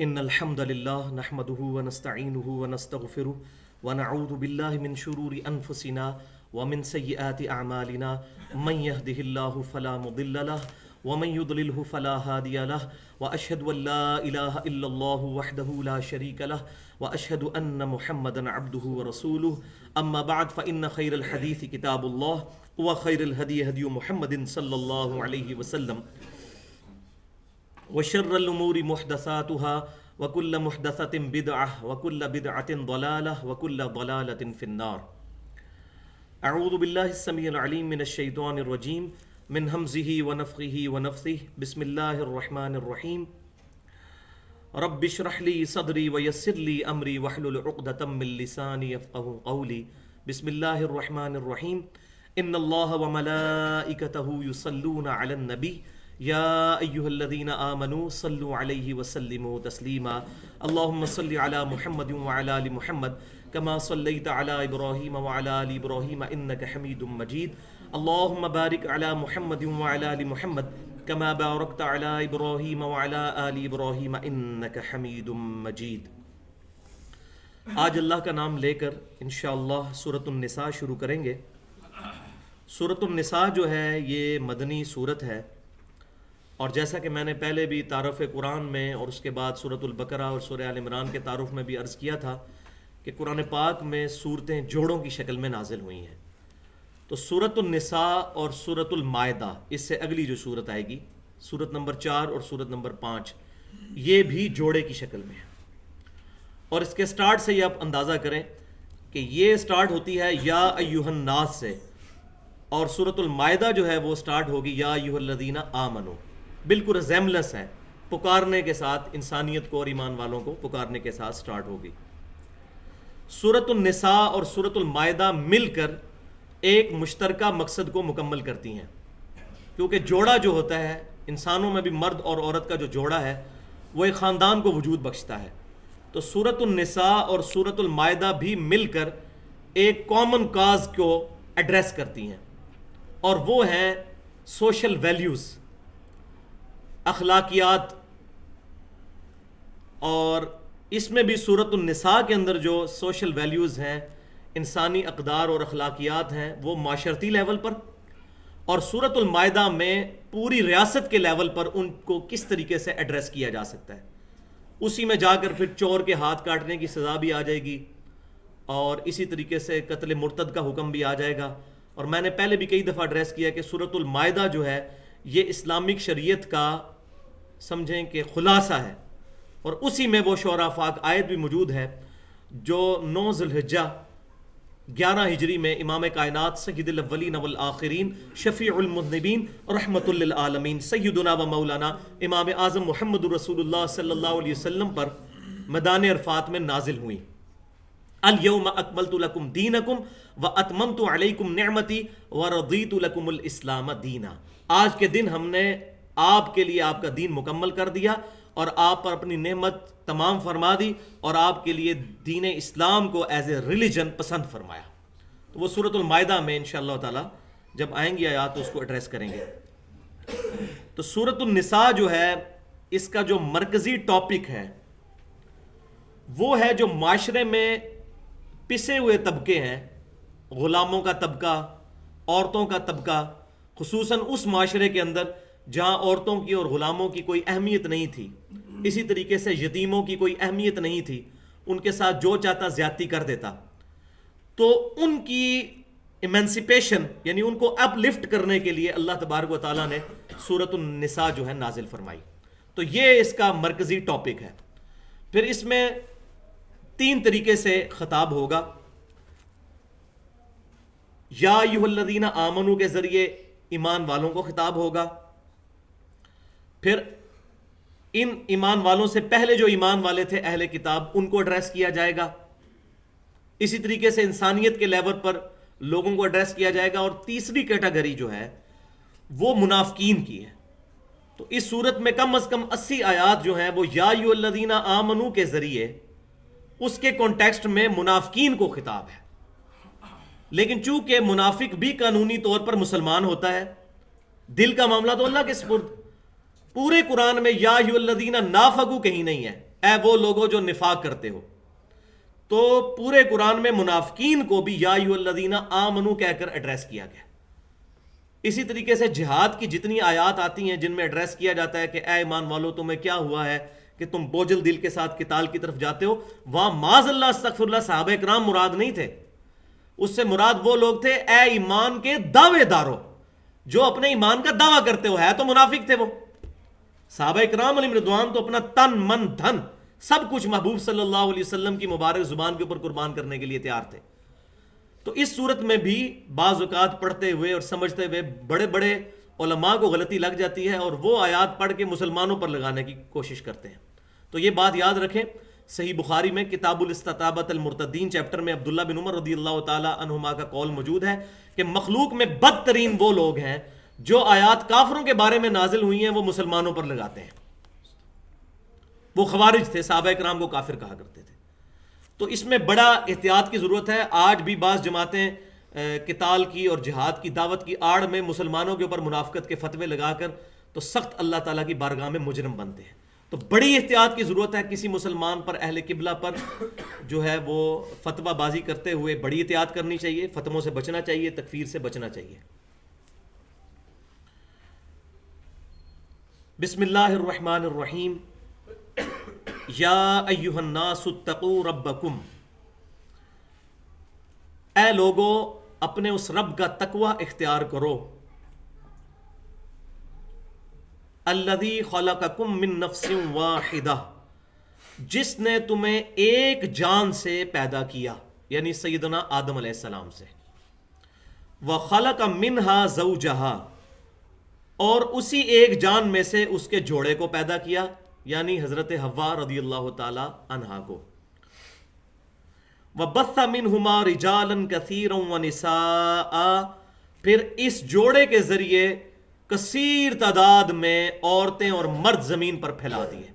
إن الحمد لله نحمده ونستعينه ونستغفره ونعوذ بالله من شرور أنفسنا ومن سيئات أعمالنا من يهده الله فلا مضل له ومن يضلله فلا هادي له وأشهد أن لا إله إلا الله وحده لا شريك له وأشهد أن محمدا عبده ورسوله أما بعد فإن خير الحديث كتاب الله وخير الهدي هدي محمد صلى الله عليه وسلم وشر الأمور محدثاتها وكل محدثة بدعة وكل بدعة ضلالة وكل ضلالة في النار. أعوذ بالله السميع العليم من الشيطان الرجيم من همزه ونفخه ونفثه. بسم الله الرحمن الرحيم. رب اشرح لي صدري ويسر لي أمري واحلل عقدة من لساني يفقهوا قولي. بسم الله الرحمن الرحيم. إن الله وملائكته يصلون على النبي يا أيها الذين آمنوا صلوا عليه وسلموا تسليما. اللهم صل على محمد وعلى آل محمد كما صليت على إبراهيم وعلى آل إبراهيم إنك حميد مجيد. اللهم بارك على محمد وعلى آل محمد كما باركت على إبراهيم وعلى آل إبراهيم إنك حميد مجيد. آج اللہ کا نام لے کر انشاءاللہ سورۃ النساء شروع کریں گے. سورۃ النساء جو ہے یہ مدنی سورت ہے، اور جیسا کہ میں نے پہلے بھی تعارف قرآن میں اور اس کے بعد سورۃ البقرہ اور سورہ آل عمران کے تعارف میں بھی عرض کیا تھا کہ قرآن پاک میں صورتیں جوڑوں کی شکل میں نازل ہوئی ہیں. تو سورۃ النساء اور سورۃ المائدہ، اس سے اگلی جو سورت آئے گی، سورت نمبر 4 اور سورت نمبر 5، یہ بھی جوڑے کی شکل میں ہے. اور اس کے سٹارٹ سے یہ آپ اندازہ کریں کہ یہ سٹارٹ ہوتی ہے یا ایھا الناس سے، اور سورۃ المائدہ جو ہے وہ سٹارٹ ہوگی یا ایھا الذین آمنوا. بالکل ریزیملنس ہے، پکارنے کے ساتھ انسانیت کو اور ایمان والوں کو پکارنے کے ساتھ سٹارٹ ہوگی. سورۃ النساء اور سورۃ المائدہ مل کر ایک مشترکہ مقصد کو مکمل کرتی ہیں، کیونکہ جوڑا جو ہوتا ہے انسانوں میں بھی، مرد اور عورت کا جو جوڑا ہے وہ ایک خاندان کو وجود بخشتا ہے. تو سورۃ النساء اور سورۃ المائدہ بھی مل کر ایک کامن کاز کو ایڈریس کرتی ہیں، اور وہ ہیں سوشل ویلیوز، اخلاقیات. اور اس میں بھی سورۃ النساء کے اندر جو سوشل ویلیوز ہیں، انسانی اقدار اور اخلاقیات ہیں، وہ معاشرتی لیول پر، اور سورۃ المائدہ میں پوری ریاست کے لیول پر ان کو کس طریقے سے ایڈریس کیا جا سکتا ہے. اسی میں جا کر پھر چور کے ہاتھ کاٹنے کی سزا بھی آ جائے گی، اور اسی طریقے سے قتل مرتد کا حکم بھی آ جائے گا. اور میں نے پہلے بھی کئی دفعہ ایڈریس کیا کہ سورۃ المائدہ جو ہے یہ اسلامک شریعت کا سمجھیں کہ خلاصہ ہے، اور اسی میں وہ شعراء فاق آیت بھی موجود ہے جو 9 ذی الحجہ 11 ہجری میں امام کائنات سید الاولین والآخرین شفیع المذنبین رحمت للعالمین سیدنا و مولانا امام اعظم محمد رسول اللہ صلی اللہ علیہ وسلم پر میدان عرفات میں نازل ہوئی. الیوم اکملت لکم دینکم واتممت علیکم نعمتی ورضیت لکم الاسلام دینا. آج کے دن ہم نے آپ کے لیے آپ کا دین مکمل کر دیا، اور آپ پر اپنی نعمت تمام فرما دی، اور آپ کے لیے دین اسلام کو ایز اے ریلیجن پسند فرمایا. تو وہ سورۃ المائدہ میں انشاءاللہ تعالی جب آئیں گی آیات تو اس کو ایڈریس کریں گے. تو سورۃ النساء جو ہے اس کا جو مرکزی ٹاپک ہے وہ ہے جو معاشرے میں پسے ہوئے طبقے ہیں، غلاموں کا طبقہ، عورتوں کا طبقہ، خصوصاً اس معاشرے کے اندر جہاں عورتوں کی اور غلاموں کی کوئی اہمیت نہیں تھی، اسی طریقے سے یتیموں کی کوئی اہمیت نہیں تھی، ان کے ساتھ جو چاہتا زیادتی کر دیتا. تو ان کی ایمنسپیشن یعنی ان کو اپ لفٹ کرنے کے لیے اللہ تبارک و تعالیٰ نے سورۃ النساء جو ہے نازل فرمائی. تو یہ اس کا مرکزی ٹاپک ہے. پھر اس میں 3 طریقے سے خطاب ہوگا. یا ایھا الذین آمنوا کے ذریعے ایمان والوں کو خطاب ہوگا، پھر ان ایمان والوں سے پہلے جو ایمان والے تھے اہل کتاب ان کو ایڈریس کیا جائے گا، اسی طریقے سے انسانیت کے لیول پر لوگوں کو ایڈریس کیا جائے گا، اور تیسری کیٹیگری جو ہے وہ منافقین کی ہے. تو اس صورت میں کم از کم 80 آیات جو ہیں وہ یا ایھا الذین آمنوا کے ذریعے اس کے کانٹیکسٹ میں منافقین کو خطاب ہے. لیکن چونکہ منافق بھی قانونی طور پر مسلمان ہوتا ہے، دل کا معاملہ تو اللہ کے سپرد. پورے قرآن میں یا ایھا الذین نافقوا کہیں نہیں ہے، اے وہ لوگوں جو نفاق کرتے ہو. تو پورے قرآن میں منافقین کو بھی یا ایھا الذین آمنو کہہ کر ایڈریس کیا گیا. اسی طریقے سے جہاد کی جتنی آیات آتی ہیں جن میں ایڈریس کیا جاتا ہے کہ اے ایمان والو تمہیں کیا ہوا ہے کہ تم بوجھل دل کے ساتھ قتال کی طرف جاتے ہو، وہاں معاذ اللہ استغفر اللہ صحابہ کرام مراد نہیں تھے. اس سے مراد وہ لوگ تھے اے ایمان کے دعوے داروں جو اپنے ایمان کا دعویٰ کرتے ہو. ہے تو منافق تھے وہ. صحابہ کرام علیہم رضوان تو اپنا تن من دھن سب کچھ محبوب صلی اللہ علیہ وسلم کی مبارک زبان کے اوپر قربان کرنے کے لیے تیار تھے. تو اس صورت میں بھی بعض اوقات پڑھتے ہوئے اور سمجھتے ہوئے بڑے بڑے علماء کو غلطی لگ جاتی ہے اور وہ آیات پڑھ کے مسلمانوں پر لگانے کی کوشش کرتے ہیں. تو یہ بات یاد رکھیں. صحیح بخاری میں کتاب الاستتابۃ المرتدین چیپٹر میں عبداللہ بن عمر رضی اللہ تعالی عنہما کا قول موجود ہے کہ مخلوق میں بدترین وہ لوگ ہیں جو آیات کافروں کے بارے میں نازل ہوئی ہیں وہ مسلمانوں پر لگاتے ہیں. وہ خوارج تھے، صحابہ کرام کو کافر کہا کرتے تھے. تو اس میں بڑا احتیاط کی ضرورت ہے. آج بھی بعض جماعتیں قتال کی اور جہاد کی دعوت کی آڑ میں مسلمانوں کے اوپر منافقت کے فتوے لگا کر تو سخت اللہ تعالیٰ کی بارگاہ میں مجرم بنتے ہیں. تو بڑی احتیاط کی ضرورت ہے. کسی مسلمان پر، اہل قبلہ پر جو ہے وہ فتویٰ بازی کرتے ہوئے بڑی احتیاط کرنی چاہیے، فتووں سے بچنا چاہیے، تکفیر سے بچنا چاہیے. بسم اللہ الرحمن الرحیم. یا ایھا الناس اتقوا ربکم، اے لوگو اپنے اس رب کا تقوی اختیار کرو. الذی خلقکم من نفس واحدہ، جس نے تمہیں ایک جان سے پیدا کیا، یعنی سیدنا آدم علیہ السلام سے. وخلق منہا زوجہا، اور اسی ایک جان میں سے اس کے جوڑے کو پیدا کیا، یعنی حضرت حوا رضی اللہ تعالی عنہا کو. وَبَثَّ مِنْهُمَا رِجَالًا كَثِيرًا وَنِسَاءً، پھر اس جوڑے کے ذریعے کثیر تعداد میں عورتیں اور مرد زمین پر پھیلا دیے.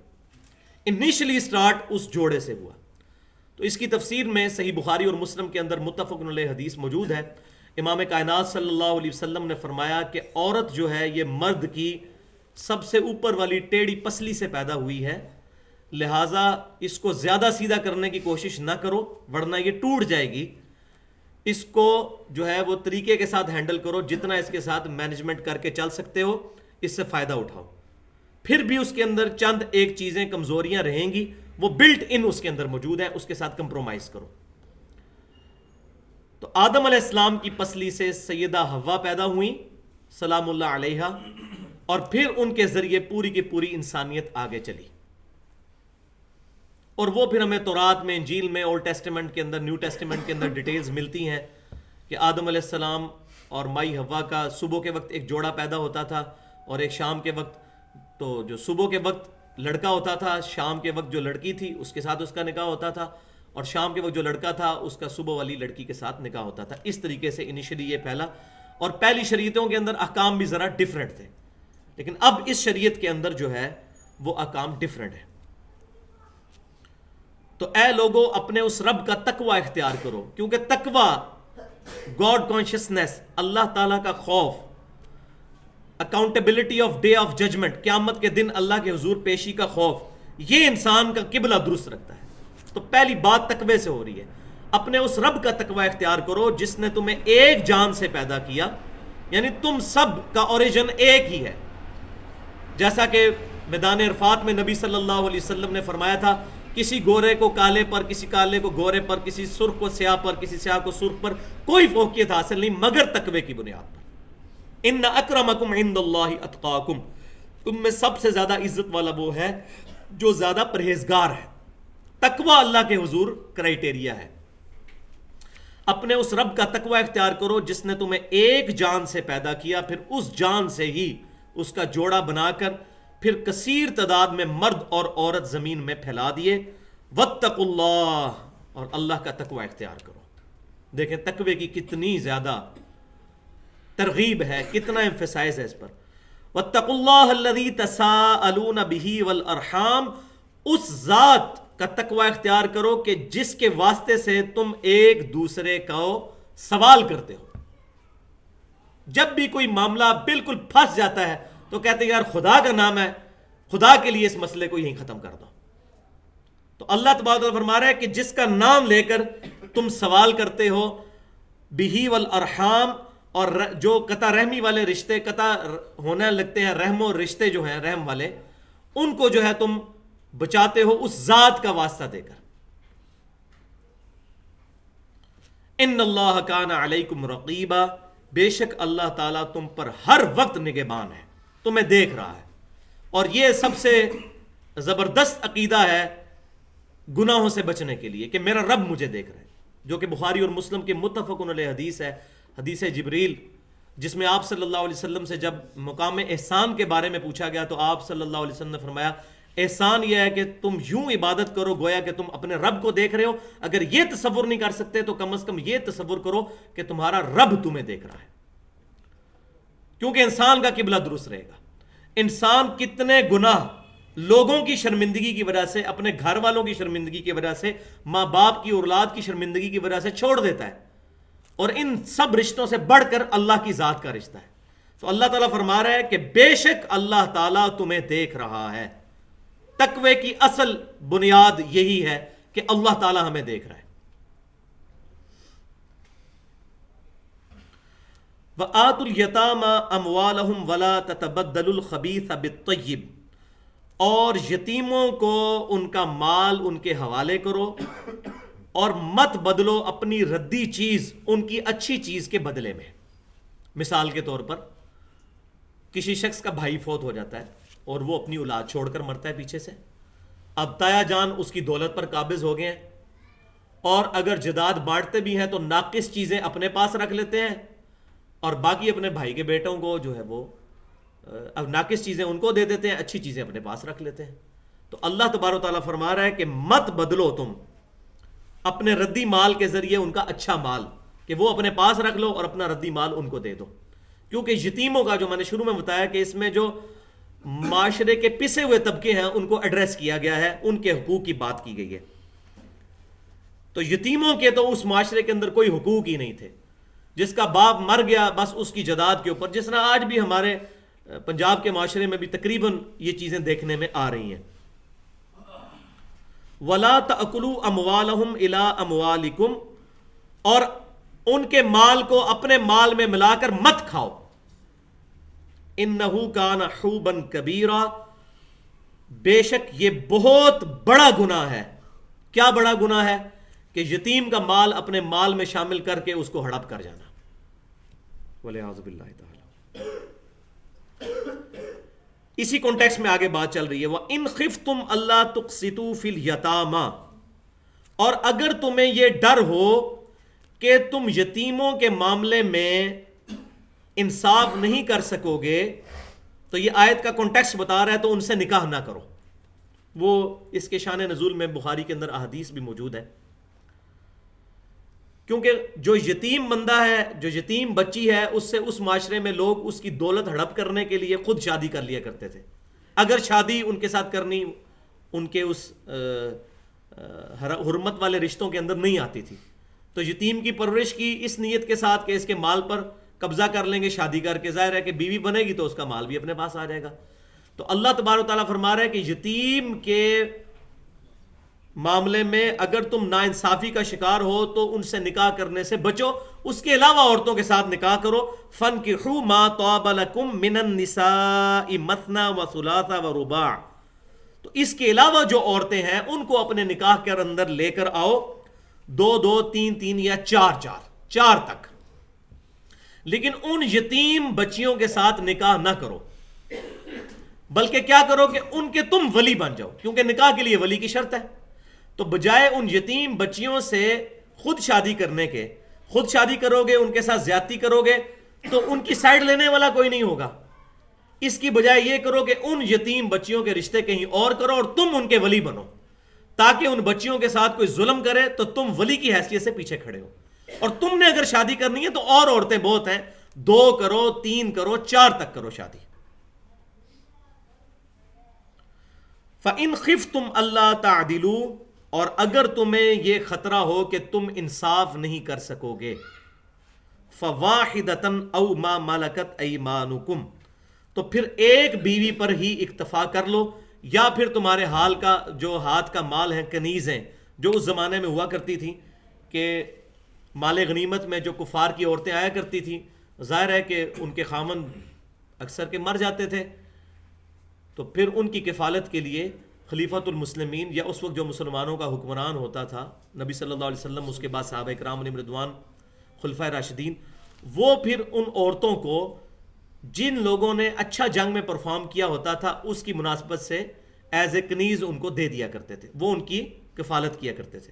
انیشلی سٹارٹ اس جوڑے سے ہوا. تو اس کی تفسیر میں صحیح بخاری اور مسلم کے اندر متفق علیہ حدیث موجود ہے. امام کائنات صلی اللہ علیہ وسلم نے فرمایا کہ عورت جو ہے یہ مرد کی سب سے اوپر والی ٹیڑھی پسلی سے پیدا ہوئی ہے، لہٰذا اس کو زیادہ سیدھا کرنے کی کوشش نہ کرو ورنہ یہ ٹوٹ جائے گی. اس کو جو ہے وہ طریقے کے ساتھ ہینڈل کرو، جتنا اس کے ساتھ مینجمنٹ کر کے چل سکتے ہو اس سے فائدہ اٹھاؤ. پھر بھی اس کے اندر چند ایک چیزیں کمزوریاں رہیں گی، وہ بلٹ ان اس کے اندر موجود ہیں، اس کے ساتھ کمپرومائز کرو. تو آدم علیہ السلام کی پسلی سے سیدہ حوا پیدا ہوئی سلام اللہ علیہا، اور پھر ان کے ذریعے پوری کی پوری انسانیت آگے چلی. اور وہ پھر ہمیں تورات میں، انجیل میں، اولڈ ٹیسٹیمنٹ کے اندر، نیو ٹیسٹیمنٹ کے اندر ڈیٹیلز ملتی ہیں کہ آدم علیہ السلام اور مائی حوا کا صبح کے وقت ایک جوڑا پیدا ہوتا تھا اور ایک شام کے وقت. تو جو صبح کے وقت لڑکا ہوتا تھا، شام کے وقت جو لڑکی تھی اس کے ساتھ اس کا نکاح ہوتا تھا، اور شام کے وقت جو لڑکا تھا اس کا صبح والی لڑکی کے ساتھ نکاح ہوتا تھا. اس طریقے سے انیشلی یہ پھیلا، اور پہلی شریعتوں کے اندر احکام بھی ذرا ڈیفرنٹ تھے، لیکن اب اس شریعت کے اندر جو ہے وہ احکام ڈیفرنٹ ہے. تو اے لوگو اپنے اس رب کا تقوی اختیار کرو، کیونکہ تقوی، گاڈ کانشسنس، اللہ تعالیٰ کا خوف، accountability of day of judgement, قیامت کے دن اللہ کے حضور پیشی کا خوف، یہ انسان کا قبلہ درست رکھتا ہے. تو پہلی بات تقوی سے ہو رہی ہے. اپنے اس رب کا تقوی اختیار کرو جس نے تمہیں ایک جان سے پیدا کیا، یعنی تم سب کا اوریجن ایک ہی ہے. جیسا کہ میدان عرفات میں نبی صلی اللہ علیہ وسلم نے فرمایا تھا، کسی گورے کو کالے پر، کسی کالے کو گورے پر، کسی سرخ کو سیاہ پر، کسی سیاہ کو سرخ پر کوئی فوقیت حاصل نہیں مگر تقوی کی بنیاد پر. ان اکرمکم عند اللہ اتقاکم، تم میں سب سے زیادہ عزت والا وہ ہے جو زیادہ پرہیزگار ہے. تقوی اللہ کے حضور کرائیٹیریا ہے. اپنے اس رب کا تقوی اختیار کرو جس نے تمہیں ایک جان سے پیدا کیا، پھر اس جان سے ہی اس کا جوڑا بنا کر پھر کثیر تعداد میں مرد اور عورت زمین میں پھیلا دیے. واتقوا اللہ، اور اللہ کا تقوی اختیار کرو. دیکھیں تقوی کی کتنی زیادہ ترغیب ہے، کتنا ایمفیسائز ہے اس پر. واتقوا اللہ الذی تساءلون بہ والارحام، اس ذات کا تقوی اختیار کرو کہ جس کے واسطے سے تم ایک دوسرے کو سوال کرتے ہو. جب بھی کوئی معاملہ بالکل پھنس جاتا ہے تو کہتے ہیں یار خدا کا نام ہے، خدا کے لیے اس مسئلے کو یہیں ختم کر دو. تو اللہ تبارک و تعالیٰ فرما رہا ہے کہ جس کا نام لے کر تم سوال کرتے ہو، بہی والارحام، اور جو قطع رحمی والے رشتے قطع ہونے لگتے ہیں، رحم و رشتے جو ہیں رحم والے، ان کو جو ہے تم بچاتے ہو اس ذات کا واسطہ دے کر. ان اللہ کان علیکم رقیبا، بے شک اللہ تعالیٰ تم پر ہر وقت نگہبان ہے، تمہیں دیکھ رہا ہے. اور یہ سب سے زبردست عقیدہ ہے گناہوں سے بچنے کے لیے کہ میرا رب مجھے دیکھ رہا ہے، جو کہ بخاری اور مسلم کی متفق علیہ حدیث ہے، حدیث جبریل، جس میں آپ صلی اللہ علیہ وسلم سے جب مقام احسان کے بارے میں پوچھا گیا تو آپ صلی اللہ علیہ وسلم نے فرمایا احسان یہ ہے کہ تم یوں عبادت کرو گویا کہ تم اپنے رب کو دیکھ رہے ہو. اگر یہ تصور نہیں کر سکتے تو کم از کم یہ تصور کرو کہ تمہارا رب تمہیں دیکھ رہا ہے، کیونکہ انسان کا قبلہ درست رہے گا. انسان کتنے گناہ لوگوں کی شرمندگی کی وجہ سے، اپنے گھر والوں کی شرمندگی کی وجہ سے، ماں باپ کی اولاد کی شرمندگی کی وجہ سے چھوڑ دیتا ہے، اور ان سب رشتوں سے بڑھ کر اللہ کی ذات کا رشتہ ہے. تو اللہ تعالیٰ فرما رہا ہے کہ بے شک اللہ تعالیٰ تمہیں دیکھ رہا ہے. تقوی کی اصل بنیاد یہی ہے کہ اللہ تعالیٰ ہمیں دیکھ رہا ہے. وَآتُوا الْيَتَامَى أَمْوَالَهُمْ وَلَا تَتَبَدَّلُوا الْخَبِيثَ بِالطَّيِّبِ، اور یتیموں کو ان کا مال ان کے حوالے کرو اور مت بدلو اپنی ردی چیز ان کی اچھی چیز کے بدلے میں. مثال کے طور پر کسی شخص کا بھائی فوت ہو جاتا ہے اور وہ اپنی اولاد چھوڑ کر مرتا ہے پیچھے سے. اب تایا جان اس کی دولت پر قابض ہو گئے ہیں، اور اگر جداد بانٹتے بھی ہیں تو ناقص چیزیں اپنے پاس رکھ لیتے ہیں اور باقی اپنے بھائی کے بیٹوں کو جو ہے وہ اب ناقص چیزیں ان کو دے دیتے ہیں، اچھی چیزیں اپنے پاس رکھ لیتے ہیں. تو اللہ تبارک و تعالیٰ فرما رہا ہے کہ مت بدلو تم اپنے ردی مال کے ذریعے ان کا اچھا مال، کہ وہ اپنے پاس رکھ لو اور اپنا ردی مال ان کو دے دو. کیونکہ یتیموں کا جو میں نے شروع میں بتایا کہ اس میں جو معاشرے کے پسے ہوئے طبقے ہیں ان کو ایڈریس کیا گیا ہے، ان کے حقوق کی بات کی گئی ہے. تو یتیموں کے تو اس معاشرے کے اندر کوئی حقوق ہی نہیں تھے. جس کا باپ مر گیا بس اس کی جداد کے اوپر، جس طرح آج بھی ہمارے پنجاب کے معاشرے میں بھی تقریباً یہ چیزیں دیکھنے میں آ رہی ہیں. وَلَا تَأْكُلُوا أَمْوَالَهُمْ إِلَىٰ أَمْوَالِكُمْ، اور ان کے مال کو اپنے مال میں ملا کر مت کھاؤ. إِنَّهُ كَانَ حُوبًا كَبِيرًا، بے شک یہ بہت بڑا گناہ ہے. کیا بڑا گناہ ہے؟ کہ یتیم کا مال اپنے مال میں شامل کر کے اس کو ہڑپ کر جانا. وَلِعَاذُ بِاللَّهِ تَعَالَى. اسی کانٹیکس میں آگے بات چل رہی ہے. وَإِنْ خِفْتُمْ أَلَّا تُقْسِطُوا فِي الْيَتَامَى، اور اگر تمہیں یہ ڈر ہو کہ تم یتیموں کے معاملے میں انصاف نہیں کر سکو گے، تو یہ آیت کا کانٹیکس بتا رہا ہے تو ان سے نکاح نہ کرو. وہ اس کے شان نزول میں بخاری کے اندر احادیث بھی موجود ہے. کیونکہ جو یتیم بندہ ہے، جو یتیم بچی ہے، اس سے اس معاشرے میں لوگ اس کی دولت ہڑپ کرنے کے لیے خود شادی کر لیا کرتے تھے. اگر شادی ان کے ساتھ کرنی ان کے اس حرمت والے رشتوں کے اندر نہیں آتی تھی، تو یتیم کی پرورش کی اس نیت کے ساتھ کہ اس کے مال پر قبضہ کر لیں گے شادی کر کے، ظاہر ہے کہ بیوی بنے گی تو اس کا مال بھی اپنے پاس آ جائے گا. تو اللہ تبارک و تعالیٰ فرما رہا ہے کہ یتیم کے معاملے میں اگر تم ناانصافی کا شکار ہو تو ان سے نکاح کرنے سے بچو. اس کے علاوہ عورتوں کے ساتھ نکاح کرو. فَانْكِحُوا مَا طَابَ لَكُم مِّنَ النِّسَاءِ مَثْنَىٰ وَثُلَاثَ وَرُبَاعَ، تو اس کے علاوہ جو عورتیں ہیں ان کو اپنے نکاح کے اندر لے کر آؤ، 2 2 3 3 یا 4 4 تک. لیکن ان یتیم بچیوں کے ساتھ نکاح نہ کرو، بلکہ کیا کرو کہ ان کے تم ولی بن جاؤ، کیونکہ نکاح کے لیے ولی کی شرط ہے. تو بجائے ان یتیم بچیوں سے خود شادی کرنے کے، خود شادی کرو گے، ان کے ساتھ زیادتی کرو گے تو ان کی سائڈ لینے والا کوئی نہیں ہوگا. اس کی بجائے یہ کرو کہ ان یتیم بچیوں کے رشتے کہیں اور کرو اور تم ان کے ولی بنو، تاکہ ان بچیوں کے ساتھ کوئی ظلم کرے تو تم ولی کی حیثیت سے پیچھے کھڑے ہو. اور تم نے اگر شادی کرنی ہے تو اور عورتیں بہت ہیں، 2 کرو 3 کرو 4 تک کرو شادی. فَإِنْ خِفْتُمْ أَلَّا تَعْدِلُوا، اور اگر تمہیں یہ خطرہ ہو کہ تم انصاف نہیں کر سکو گے، فَوَاحِدَةً أَوْ مَا مَلَكَتْ أَيْمَانُكُمْ، تو پھر ایک بیوی پر ہی اکتفا کر لو یا پھر تمہارے حال کا جو ہاتھ کا مال ہے، کنیز ہیں، جو اس زمانے میں ہوا کرتی تھی کہ مال غنیمت میں جو کفار کی عورتیں آیا کرتی تھیں، ظاہر ہے کہ ان کے خامن اکثر کے مر جاتے تھے، تو پھر ان کی کفالت کے لیے خلیفۃ المسلمین یا اس وقت جو مسلمانوں کا حکمران ہوتا تھا نبی صلی اللہ علیہ وسلم، اس کے بعد صحابہ کرام علیہم رضوان، خلفائے راشدین، وہ پھر ان عورتوں کو جن لوگوں نے اچھا جنگ میں پرفارم کیا ہوتا تھا اس کی مناسبت سے ایز اے کنیز ان کو دے دیا کرتے تھے، وہ ان کی کفالت کیا کرتے تھے۔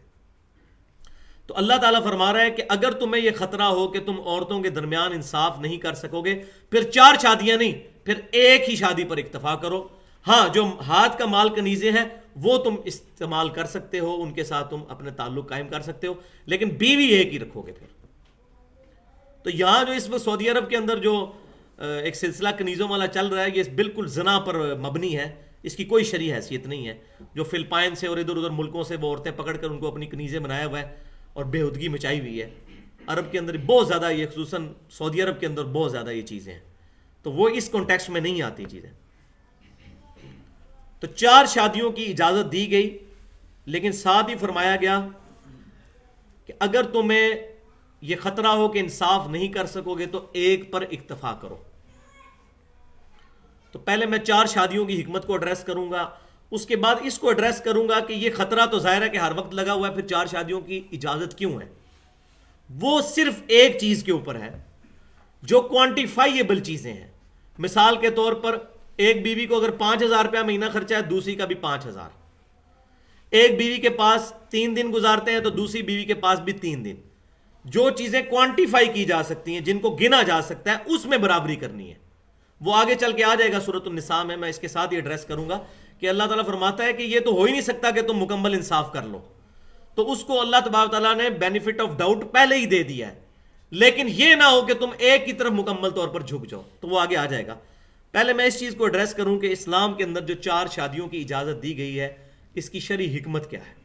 تو اللہ تعالیٰ فرما رہا ہے کہ اگر تمہیں یہ خطرہ ہو کہ تم عورتوں کے درمیان انصاف نہیں کر سکو گے، پھر 4 شادیاں نہیں، پھر ایک ہی شادی پر اکتفا کرو۔ ہاں، جو ہاتھ کا مال کنیزیں ہیں وہ تم استعمال کر سکتے ہو، ان کے ساتھ تم اپنے تعلق قائم کر سکتے ہو، لیکن بیوی ایک ہی رکھو گے۔ پھر تو یہاں جو اس وقت سعودی عرب کے اندر جو ایک سلسلہ کنیزوں والا چل رہا ہے، یہ بالکل زنا پر مبنی ہے، اس کی کوئی شرعی حیثیت نہیں ہے۔ جو فلپائن سے اور ادھر ادھر ملکوں سے وہ عورتیں پکڑ کر ان کو اپنی کنیزیں بنایا ہوا ہے اور بےہودگی مچائی ہوئی ہے۔ عرب کے اندر بہت زیادہ یہ، خصوصاً سعودی عرب کے اندر بہت زیادہ یہ چیزیں ہیں، تو وہ اس کانٹیکسٹ میں نہیں آتی چیزیں۔ تو 4 شادیوں کی اجازت دی گئی، لیکن ساتھ ہی فرمایا گیا کہ اگر تمہیں یہ خطرہ ہو کہ انصاف نہیں کر سکو گے تو ایک پر اکتفا کرو۔ تو پہلے میں 4 شادیوں کی حکمت کو ایڈریس کروں گا، اس کے بعد اس کو ایڈریس کروں گا کہ یہ خطرہ تو ظاہر ہے کہ ہر وقت لگا ہوا ہے، پھر 4 شادیوں کی اجازت کیوں ہے؟ وہ صرف ایک چیز کے اوپر ہے جو کوانٹیفائیبل چیزیں ہیں۔ مثال کے طور پر ایک بیوی کو اگر 5,000 روپیہ مہینہ خرچہ ہے، دوسری کا بھی 5,000۔ ایک بیوی کے پاس 3 دن گزارتے ہیں تو دوسری بیوی کے پاس بھی 3 دن۔ جو چیزیں کوانٹیفائی کی جا سکتی ہیں، جن کو گنا جا سکتا ہے، اس میں برابری کرنی ہے۔ وہ آگے چل کے آ جائے گا سورۃ النساء میں اس کے ساتھ ہی ایڈریس کروں گا کہ اللہ تعالیٰ فرماتا ہے کہ یہ تو ہو ہی نہیں سکتا کہ تم مکمل انصاف کر لو، تو اس کو اللہ تبارک تعالیٰ نے بینیفٹ آف ڈاؤٹ پہلے ہی دے دیا ہے، لیکن یہ نہ ہو کہ تم ایک کی طرف مکمل طور پر جھک جاؤ، تو وہ آگے آ جائے گا۔ پہلے میں اس چیز کو ایڈریس کروں کہ اسلام کے اندر جو 4 شادیوں کی اجازت دی گئی ہے، اس کی شرعی حکمت کیا ہے۔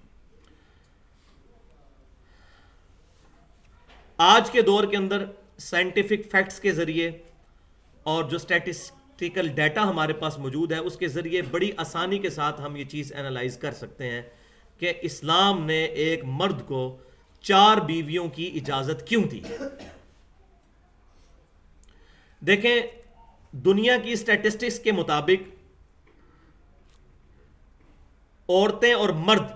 آج کے دور کے اندر سائنٹیفک فیکٹس کے ذریعے اور جو اسٹیٹسٹیکل ڈیٹا ہمارے پاس موجود ہے، اس کے ذریعے بڑی آسانی کے ساتھ ہم یہ چیز اینالائز کر سکتے ہیں کہ اسلام نے ایک مرد کو 4 بیویوں کی اجازت کیوں دی۔ دیکھیں، دنیا کی اسٹیٹسٹکس کے مطابق عورتیں اور مرد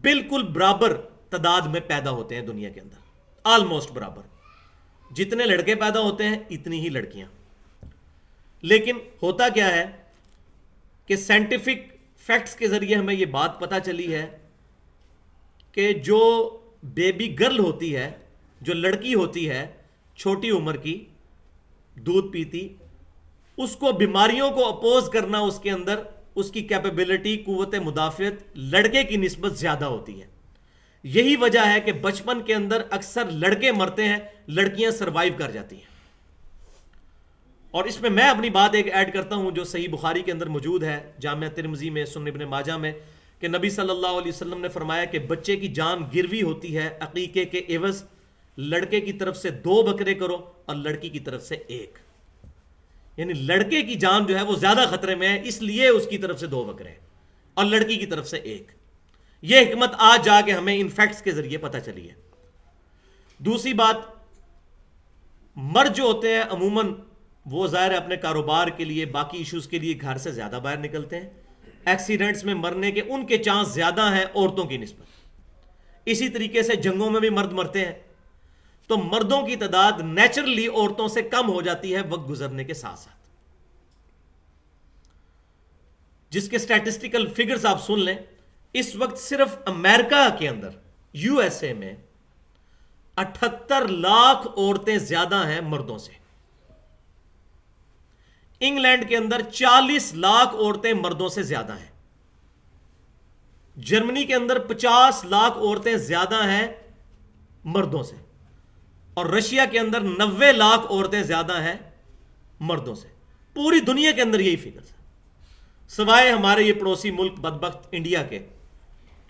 بالکل برابر تعداد میں پیدا ہوتے ہیں دنیا کے اندر، آلموسٹ برابر۔ جتنے لڑکے پیدا ہوتے ہیں اتنی ہی لڑکیاں۔ لیکن ہوتا کیا ہے کہ سائنٹیفک فیکٹس کے ذریعے ہمیں یہ بات پتہ چلی ہے کہ جو بیبی گرل ہوتی ہے، جو لڑکی ہوتی ہے چھوٹی عمر کی، دودھ پیتی، اس کو بیماریوں کو اپوز کرنا، اس کے اندر اس کی کیپیبلٹی، قوت مدافعت لڑکے کی نسبت زیادہ ہوتی ہے۔ یہی وجہ ہے کہ بچپن کے اندر اکثر لڑکے مرتے ہیں، لڑکیاں سروائیو کر جاتی ہیں۔ اور اس میں اپنی بات ایک ایڈ کرتا ہوں جو صحیح بخاری کے اندر موجود ہے، جامعہ ترمذی میں، سنن ابن ماجہ میں، کہ نبی صلی اللہ علیہ وسلم نے فرمایا کہ بچے کی جان گروی ہوتی ہے عقیقے کے عوض، لڑکے کی طرف سے 2 بکرے کرو اور لڑکی کی طرف سے 1۔ یعنی لڑکے کی جان جو ہے وہ زیادہ خطرے میں ہے، اس لیے اس کی طرف سے 2 بکرے اور لڑکی کی طرف سے 1۔ یہ حکمت آج جا کے ہمیں ان فیکٹس کے ذریعے پتہ چلی ہے۔ دوسری بات، مرد جو ہوتے ہیں عموماً وہ ظاہر ہے اپنے کاروبار کے لیے، باقی ایشوز کے لیے گھر سے زیادہ باہر نکلتے ہیں، ایکسیڈنٹس میں مرنے کے ان کے چانس زیادہ ہیں عورتوں کی نسبت۔ اسی طریقے سے جنگوں میں بھی مرد مرتے ہیں، تو مردوں کی تعداد نیچرلی عورتوں سے کم ہو جاتی ہے وقت گزرنے کے ساتھ ساتھ، جس کے اسٹیٹسٹیکل فگرز آپ سن لیں۔ اس وقت صرف امریکہ کے اندر، یو ایس اے میں 78 لاکھ عورتیں زیادہ ہیں مردوں سے۔ انگلینڈ کے اندر 40 لاکھ عورتیں مردوں سے زیادہ ہیں۔ جرمنی کے اندر 50 لاکھ عورتیں زیادہ ہیں مردوں سے، اور رشیا کے اندر 90 لاکھ عورتیں زیادہ ہیں مردوں سے۔ پوری دنیا کے اندر یہی فگرز ہے، سوائے ہمارے یہ پڑوسی ملک بدبخت انڈیا کے،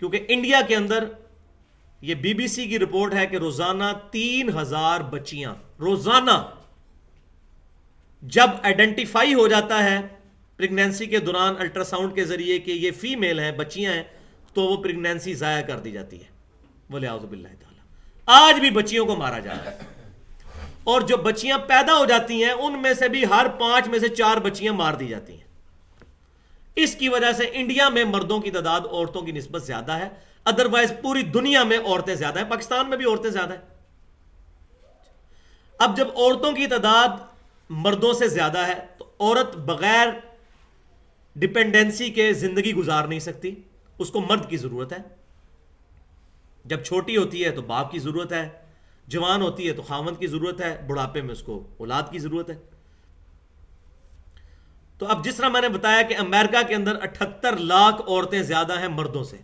کیونکہ انڈیا کے اندر یہ بی بی سی کی رپورٹ ہے کہ روزانہ 3000 بچیاں روزانہ جب آئیڈینٹیفائی ہو جاتا ہے پریگنینسی کے دوران الٹرا ساؤنڈ کے ذریعے کہ یہ فیمیل ہیں، بچیاں ہیں، تو وہ پریگنینسی ضائع کر دی جاتی ہے، وَلِعَوْذُ بِاللَّهِ تعالیٰ۔ آج بھی بچیوں کو مارا جا رہا ہے، اور جو بچیاں پیدا ہو جاتی ہیں ان میں سے بھی ہر 5 میں سے 4 بچیاں مار دی جاتی ہیں۔ اس کی وجہ سے انڈیا میں مردوں کی تعداد عورتوں کی نسبت زیادہ ہے، ادروائز پوری دنیا میں عورتیں زیادہ ہیں، پاکستان میں بھی عورتیں زیادہ ہیں۔ اب جب عورتوں کی تعداد مردوں سے زیادہ ہے تو عورت بغیر ڈپینڈنسی کے زندگی گزار نہیں سکتی، اس کو مرد کی ضرورت ہے۔ جب چھوٹی ہوتی ہے تو باپ کی ضرورت ہے، جوان ہوتی ہے تو خاوند کی ضرورت ہے، بڑھاپے میں اس کو اولاد کی ضرورت ہے۔ تو اب جس طرح میں نے بتایا کہ امریکہ کے اندر 78 لاکھ عورتیں زیادہ ہیں مردوں سے،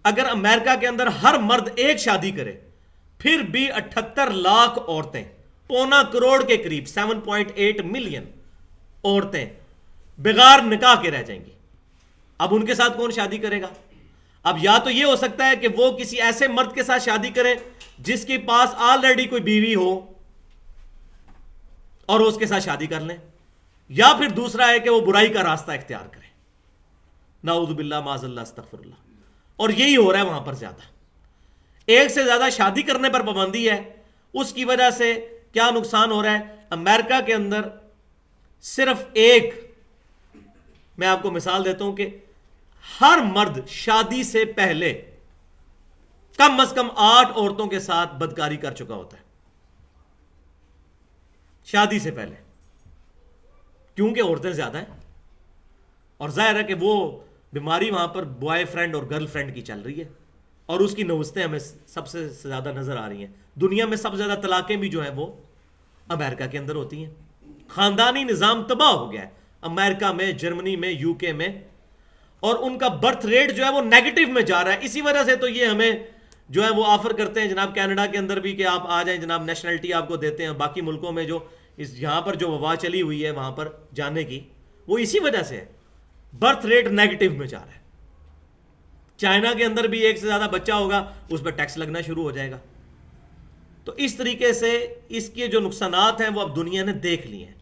اگر امریکہ کے اندر ہر مرد ایک شادی کرے پھر بھی 78 لاکھ عورتیں، 1.25 کروڑ کے قریب 7.8 ملین عورتیں بغیر نکاح کے رہ جائیں گی۔ اب ان کے ساتھ کون شادی کرے گا؟ اب یا تو یہ ہو سکتا ہے کہ وہ کسی ایسے مرد کے ساتھ شادی کرے جس کے پاس آلریڈی کوئی بیوی ہو اور اس کے ساتھ شادی کر لیں، یا پھر دوسرا ہے کہ وہ برائی کا راستہ اختیار کرے، نعوذ باللہ معاذ اللہ استغفر اللہ۔ اور یہی ہو رہا ہے وہاں پر زیادہ، ایک سے زیادہ شادی کرنے پر پابندی ہے۔ اس کی وجہ سے کیا نقصان ہو رہا ہے؟ امریکہ کے اندر صرف ایک، میں آپ کو مثال دیتا ہوں کہ ہر مرد شادی سے پہلے کم از کم 8 عورتوں کے ساتھ بدکاری کر چکا ہوتا ہے، شادی سے پہلے، کیونکہ عورتیں زیادہ ہیں اور ظاہر ہے کہ وہ بیماری وہاں پر بوائے فرینڈ اور گرل فرینڈ کی چل رہی ہے، اور اس کی نوستیں ہمیں سب سے زیادہ نظر آ رہی ہیں۔ دنیا میں سب سے زیادہ طلاقیں بھی جو ہیں وہ امریکہ کے اندر ہوتی ہیں۔ خاندانی نظام تباہ ہو گیا ہے امریکہ میں، جرمنی میں، یو کے میں، اور ان کا برتھ ریٹ جو ہے وہ نیگیٹو میں جا رہا ہے۔ اسی وجہ سے تو یہ ہمیں جو ہے وہ آفر کرتے ہیں جناب کینیڈا کے اندر بھی کہ آپ آ جائیں جناب، نیشنلٹی آپ کو دیتے ہیں۔ باقی ملکوں میں جو یہاں پر جو وبا چلی ہوئی ہے وہاں پر جانے کی، وہ اسی وجہ سے ہے، برتھ ریٹ نیگیٹو میں جا رہا ہے۔ چائنا کے اندر بھی ایک سے زیادہ بچہ ہوگا، اس پہ ٹیکس لگنا شروع ہو جائے گا۔ تو اس طریقے سے اس کے جو نقصانات ہیں وہ اب دنیا نے دیکھ لیے ہیں۔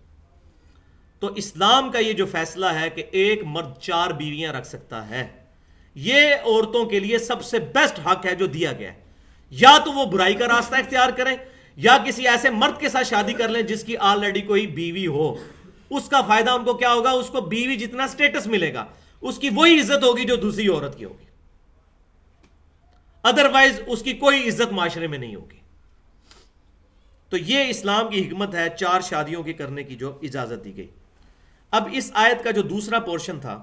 تو اسلام کا یہ جو فیصلہ ہے کہ ایک مرد 4 بیویاں رکھ سکتا ہے، یہ عورتوں کے لیے سب سے بیسٹ حق ہے جو دیا گیا ہے۔ یا تو وہ برائی کا راستہ اختیار کریں، یا کسی ایسے مرد کے ساتھ شادی کر لیں جس کی آلریڈی کوئی بیوی ہو۔ اس کا فائدہ ان کو کیا ہوگا؟ اس کو بیوی جتنا سٹیٹس ملے گا، اس کی وہی عزت ہوگی جو دوسری عورت کی ہوگی، ادروائز اس کی کوئی عزت معاشرے میں نہیں ہوگی۔ تو یہ اسلام کی حکمت ہے 4 شادیوں کی کرنے کی جو اجازت دی گئی۔ اب اس آیت کا جو دوسرا پورشن تھا،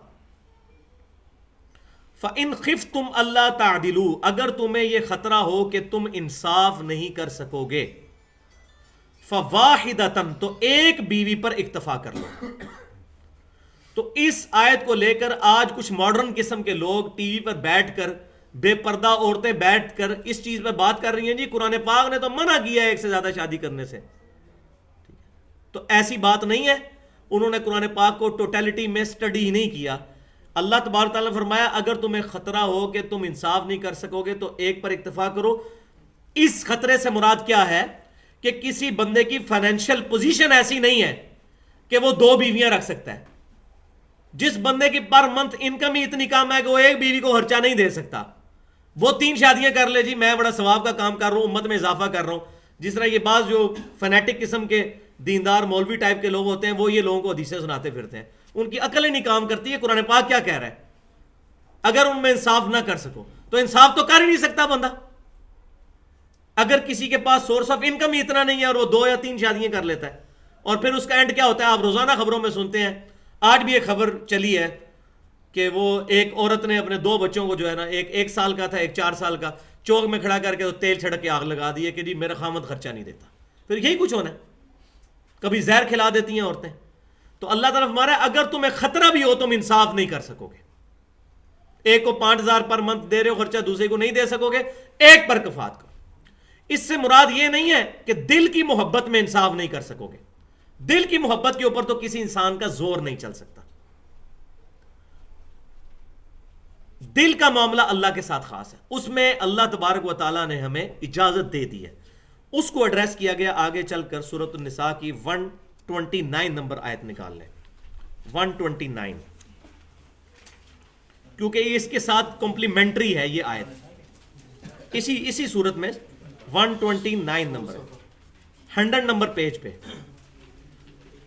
فَإِنْ خِفْتُمْ أَلَّا تَعْدِلُوا، اگر تمہیں یہ خطرہ ہو کہ تم انصاف نہیں کر سکو گے، فَوَاحِدَةً، تو ایک بیوی پر اکتفا کر لو۔ تو اس آیت کو لے کر آج کچھ ماڈرن قسم کے لوگ ٹی وی پر بیٹھ کر، بے پردہ عورتیں بیٹھ کر اس چیز پہ بات کر رہی ہیں، جی قرآن پاک نے تو منع کیا ہے ایک سے زیادہ شادی کرنے سے۔ تو ایسی بات نہیں ہے، انہوں نے قرآن پاک کو ٹوٹیلٹی میں سٹڈی ہی نہیں کیا۔ اللہ تبارک تعالیٰ نے فرمایا اگر تمہیں خطرہ ہو کہ تم انصاف نہیں کر سکو گے تو ایک پر اکتفا کرو۔ اس خطرے سے مراد کیا ہے کہ کسی بندے کی فائنینشیل پوزیشن ایسی نہیں ہے کہ وہ 2 بیویاں رکھ سکتا ہے۔ جس بندے کی پر منتھ انکم ہی اتنی کم ہے کہ وہ ایک بیوی کو خرچہ نہیں دے سکتا، وہ 3 شادیاں کر لے، جی میں بڑا ثواب کا کام کر رہا ہوں، امت میں اضافہ کر رہا ہوں۔ جس طرح یہ بعض جو فنیٹک قسم کے دیندار مولوی ٹائپ کے لوگ ہوتے ہیں، وہ یہ لوگوں کو حدیثیں سناتے پھرتے ہیں، ان کی عقل ہی نہیں کام کرتی ہے۔ قرآن پاک کیا کہہ رہا ہے؟ اگر ان میں انصاف نہ کر سکو تو انصاف تو کر ہی نہیں سکتا بندہ۔ اگر کسی کے پاس سورس آف انکم ہی اتنا نہیں ہے اور وہ 2 یا 3 شادیاں کر لیتا ہے، اور پھر اس کا اینڈ کیا ہوتا ہے؟ آپ روزانہ خبروں میں سنتے ہیں، آج بھی ایک خبر چلی ہے کہ وہ ایک عورت نے اپنے 2 بچوں کو جو ہے نا، ایک 1 سال کا تھا، ایک 4 سال کا، چوک میں کھڑا کر کے تیل چھڑک کے آگ لگا دی ہے کہ جی میرا خامد خرچہ نہیں دیتا۔ پھر یہی کچھ ہونا ہے، کبھی زہر کھلا دیتی ہیں عورتیں۔ تو اللہ تعالیٰ فرما رہا ہے اگر تمہیں خطرہ بھی ہو تم انصاف نہیں کر سکو گے، ایک کو 5,000 پر منتھ دے رہے ہو خرچہ، دوسرے کو نہیں دے سکو گے، ایک پر کفایت کرو۔ اس سے مراد یہ نہیں ہے کہ دل کی محبت میں انصاف نہیں کر سکو گے، دل کی محبت کے اوپر تو کسی انسان کا زور نہیں چل سکتا، دل کا معاملہ اللہ کے ساتھ خاص ہے، اس میں اللہ تبارک و تعالیٰ نے ہمیں اجازت دے دی ہے۔ اس کو ایڈریس کیا گیا آگے چل کر سورۃ النساء کی 129 نمبر آیت نکال لیں۔ 129، کیونکہ یہ اس کے ساتھ کمپلیمنٹری ہے یہ آیت، اسی صورت میں 129 نمبر 100 نمبر پیج پہ،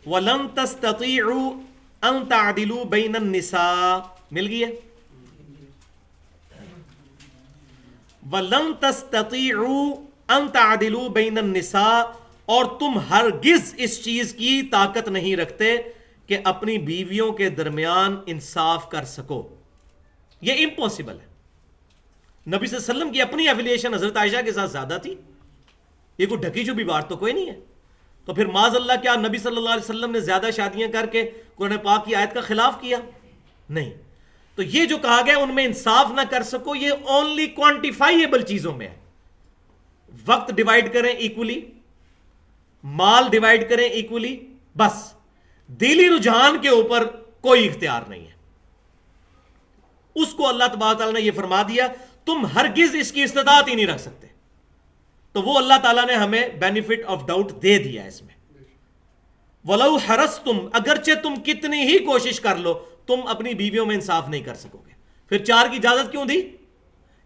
وَلَن تَسْتَطِيعُوا أَن تَعْدِلُوا بَيْنَ النِّسَاءِ، مل گئی ہے؟ وَلَن تَسْتَطِيعُوا أَن تَعْدِلُوا بَيْنَ النِّسَاءِ، اور تم ہرگز اس چیز کی طاقت نہیں رکھتے کہ اپنی بیویوں کے درمیان انصاف کر سکو، یہ امپاسبل ہے۔ نبی صلی اللہ علیہ وسلم کی اپنی ایفیلیشن حضرت عائشہ کے ساتھ زیادہ تھی، یہ کوئی ڈھکی چھپی بات تو کوئی نہیں ہے، تو پھر معاذ اللہ کیا نبی صلی اللہ علیہ وسلم نے زیادہ شادیاں کر کے قرآن پاک کی آیت کا خلاف کیا؟ نہیں۔ تو یہ جو کہا گیا ان میں انصاف نہ کر سکو، یہ اونلی کوانٹیفائیبل چیزوں میں ہے، وقت ڈیوائیڈ کریں ایکولی، مال ڈیوائیڈ کریں ایکولی، بس دلی رجحان کے اوپر کوئی اختیار نہیں ہے، اس کو اللہ تبارک تعالیٰ نے یہ فرما دیا تم ہرگز اس کی استطاعت ہی نہیں رکھ سکتے، تو وہ اللہ تعالیٰ نے ہمیں بینیفٹ آف ڈاؤٹ دے دیا اس میں۔ وَلَوْ حَرَصْتُمْ، اگرچہ تم کتنی ہی کوشش کر لو تم اپنی بیویوں میں انصاف نہیں کر سکو گے۔ پھر 4 کی اجازت کیوں دی؟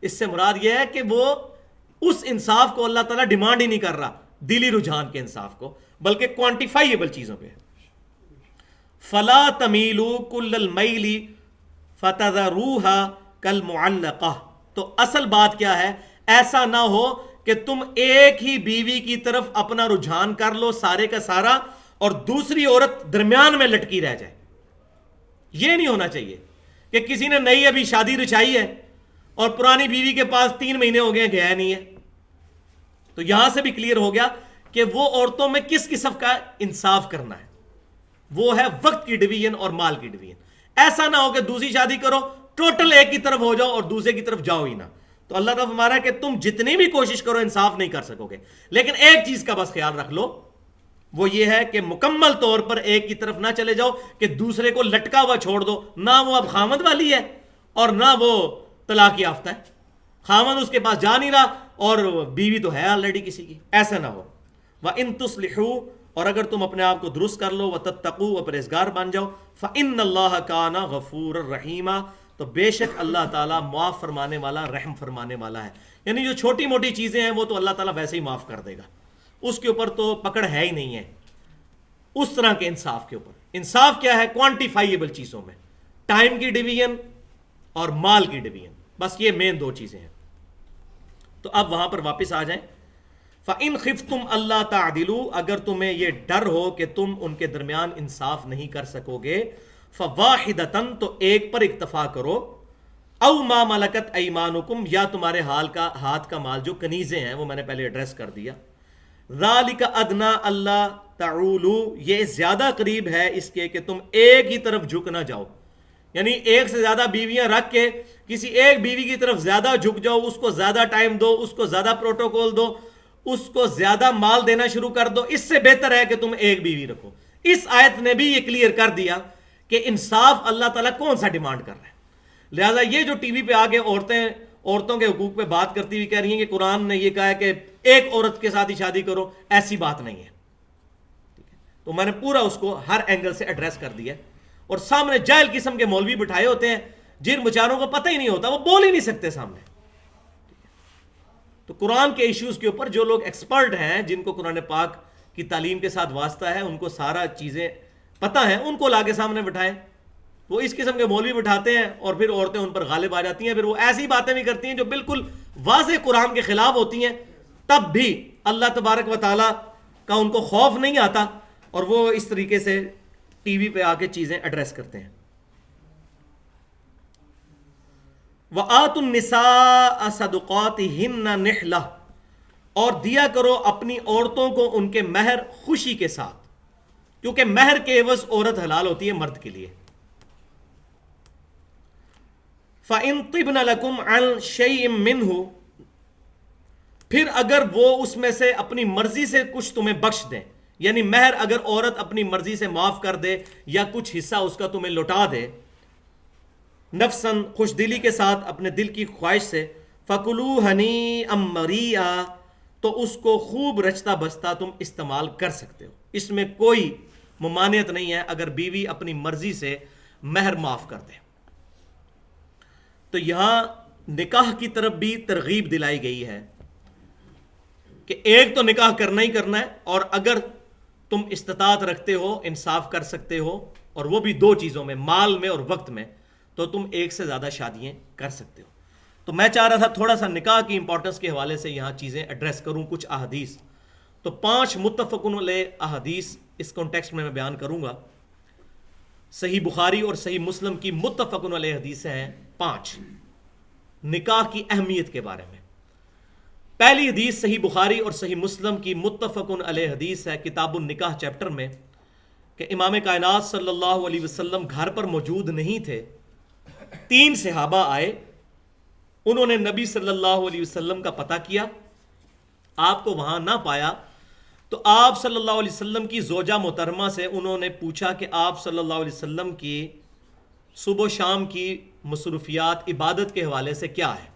اس سے مراد یہ ہے کہ وہ اس انصاف کو اللہ تعالیٰ ڈیمانڈ ہی نہیں کر رہا دلی رجحان کے انصاف کو، بلکہ کوانٹیفائیبل چیزوں پہ۔ فَلَا تَمِيلُوا كُلَّ الْمَيْلِ فَتَذَرُوهَا كَالْمُعَلَّقَةِ، تو اصل بات کیا ہے، ایسا نہ ہو کہ تم ایک ہی بیوی کی طرف اپنا رجحان کر لو سارے کا سارا اور دوسری عورت درمیان میں لٹکی رہ جائے۔ یہ نہیں ہونا چاہیے کہ کسی نے نئی ابھی شادی رچائی ہے اور پرانی بیوی کے پاس 3 مہینے ہو گئے گیا نہیں ہے، تو یہاں سے بھی کلیئر ہو گیا کہ وہ عورتوں میں کس قسم کا انصاف کرنا ہے، وہ ہے وقت کی ڈویژن اور مال کی ڈویژن۔ ایسا نہ ہو کہ دوسری شادی کرو ٹوٹل ایک کی طرف ہو جاؤ اور دوسرے کی طرف جاؤ ہی نہ، تو اللہ تعالیٰ فرما رہا ہے کہ تم جتنی بھی کوشش کرو انصاف نہیں کر سکو گے، لیکن ایک چیز کا بس خیال رکھ لو، وہ یہ ہے کہ مکمل طور پر ایک کی طرف نہ چلے جاؤ کہ دوسرے کو لٹکا ہوا چھوڑ دو، نہ وہ اب خامد والی ہے اور نہ وہ طلاق یافتہ ہے، خامد اس کے پاس جا نہیں رہا اور بیوی تو ہے آلریڈی کسی کی، ایسا نہ ہو۔ وَإِن تُصْلِحُوا، اور اگر تم اپنے آپ کو درست کر لو، وَتَتَّقُوا، اور پرہیزگار بن جاؤ، فَإِنَّ اللَّهَ كَانَ غَفُورًا رَحِيمًا، تو بے شک اللہ تعالیٰ معاف فرمانے والا، رحم فرمانے والا ہے۔ یعنی جو چھوٹی موٹی چیزیں ہیں وہ تو اللہ تعالیٰ ویسے ہی معاف کر دے گا، اس کے اوپر تو پکڑ ہے ہی نہیں ہے، اس طرح کے انصاف کے اوپر۔ انصاف کیا ہے؟ کوانٹیفائیبل چیزوں میں، ٹائم کی ڈویژن اور مال کی ڈویژن، بس یہ مین 2 چیزیں ہیں۔ تو اب وہاں پر واپس آ جائیں۔ فَإِنْ خِفْتُمْ أَلَّا تَعْدِلُوا، اگر تمہیں یہ ڈر ہو کہ تم ان کے درمیان انصاف نہیں کر سکو گے، فَوَاحِدَةً، تو ایک پر اکتفا کرو، اَوْ مَا مَلَكَتْ أَيْمَانُكُمْ، یا تمہارے ہاتھ کا مال جو کنیزیں ہیں، وہ میں نے پہلے ایڈریس کر دیا۔ ذَلِكَ أَدْنَىٰ أَلَّا تَعُولُوا، یہ زیادہ قریب ہے اس کے کہ تم ایک ہی طرف جھک نہ جاؤ، یعنی ایک سے زیادہ بیویاں رکھ کے کسی ایک بیوی کی طرف زیادہ جھک جاؤ، اس کو زیادہ ٹائم دو، اس کو زیادہ پروٹوکول دو، اس کو زیادہ مال دینا شروع کر دو، اس سے بہتر ہے کہ تم ایک بیوی رکھو۔ اس آیت نے بھی یہ کلیئر کر دیا کہ انصاف اللہ تعالیٰ کون سا ڈیمانڈ کر رہا ہے۔ لہذا یہ جو ٹی وی پہ آگے عورتوں کے حقوق پہ بات کرتی ہوئی کہہ رہی ہیں کہ قرآن نے یہ کہا ہے کہ ایک عورت کے ساتھ ہی شادی کرو، ایسی بات نہیں ہے، تو میں نے پورا اس کو ہر اینگل سے ایڈریس کر دیا، اور سامنے جاہل قسم کے مولوی بٹھائے ہوتے ہیں جن بیچاروں کو پتہ ہی نہیں ہوتا، وہ بول ہی نہیں سکتے سامنے۔ تو قرآن کے ایشوز کے اوپر جو لوگ ایکسپرٹ ہیں، جن کو قرآن پاک کی تعلیم کے ساتھ واسطہ ہے، ان کو سارا چیزیں پتہ ہیں، ان کو لا کے سامنے بٹھائیں۔ وہ اس قسم کے مولوی بٹھاتے ہیں اور پھر عورتیں ان پر غالب آ جاتی ہیں، پھر وہ ایسی باتیں بھی کرتی ہیں جو بالکل واضح قرآن کے خلاف ہوتی ہیں، تب بھی اللہ تبارک و تعالیٰ کا ان کو خوف نہیں آتا اور وہ اس طریقے سے ٹی وی پہ آ کے چیزیں ایڈریس کرتے ہیں۔ وَآتُوا النِّسَاءَ صَدُقَاتِهِنَّ نِحْلَةً، اور دیا کرو اپنی عورتوں کو ان کے مہر خوشی کے ساتھ، کیونکہ مہر کے عوض عورت حلال ہوتی ہے مرد کے لیے۔ فَإِن طِبْنَ لَكُمْ عَنْ شَيْءٍ مِّنْهُ، پھر اگر وہ اس میں سے اپنی مرضی سے کچھ تمہیں بخش دیں، یعنی مہر اگر عورت اپنی مرضی سے معاف کر دے یا کچھ حصہ اس کا تمہیں لوٹا دے، نفساً خوش دلی کے ساتھ، اپنے دل کی خواہش سے، فَكُلُوا هَنِيئًا مَرِيئًا، تو اس کو خوب رچتا بستا تم استعمال کر سکتے ہو، اس میں کوئی ممانعت نہیں ہے اگر بیوی اپنی مرضی سے مہر معاف کر دے۔ تو یہاں نکاح کی طرف بھی ترغیب دلائی گئی ہے کہ ایک تو نکاح کرنا ہی کرنا ہے، اور اگر تم استطاعت رکھتے ہو، انصاف کر سکتے ہو، اور وہ بھی دو چیزوں میں، مال میں اور وقت میں، تو تم ایک سے زیادہ شادیاں کر سکتے ہو۔ تو میں چاہ رہا تھا تھوڑا سا نکاح کی امپورٹنس کے حوالے سے یہاں چیزیں ایڈریس کروں، کچھ احادیث۔ تو 5 متفقن علیہ احادیث اس کانٹیکسٹ میں بیان کروں گا۔ صحیح بخاری اور صحیح مسلم کی متفقن علیہ حدیثیں ہیں 5 نکاح کی اہمیت کے بارے میں۔ پہلی حدیث صحیح بخاری اور صحیح مسلم کی متفقن علیہ حدیث ہے کتاب النکاح چیپٹر میں، کہ امام کائنات صلی اللہ علیہ وسلم گھر پر موجود نہیں تھے، 3 صحابہ آئے، انہوں نے نبی صلی اللہ علیہ وسلم کا پتہ کیا، آپ کو وہاں نہ پایا، تو آپ صلی اللہ علیہ وسلم کی زوجہ محترمہ سے انہوں نے پوچھا کہ آپ صلی اللہ علیہ وسلم کی صبح و شام کی مصروفیات عبادت کے حوالے سے کیا ہے؟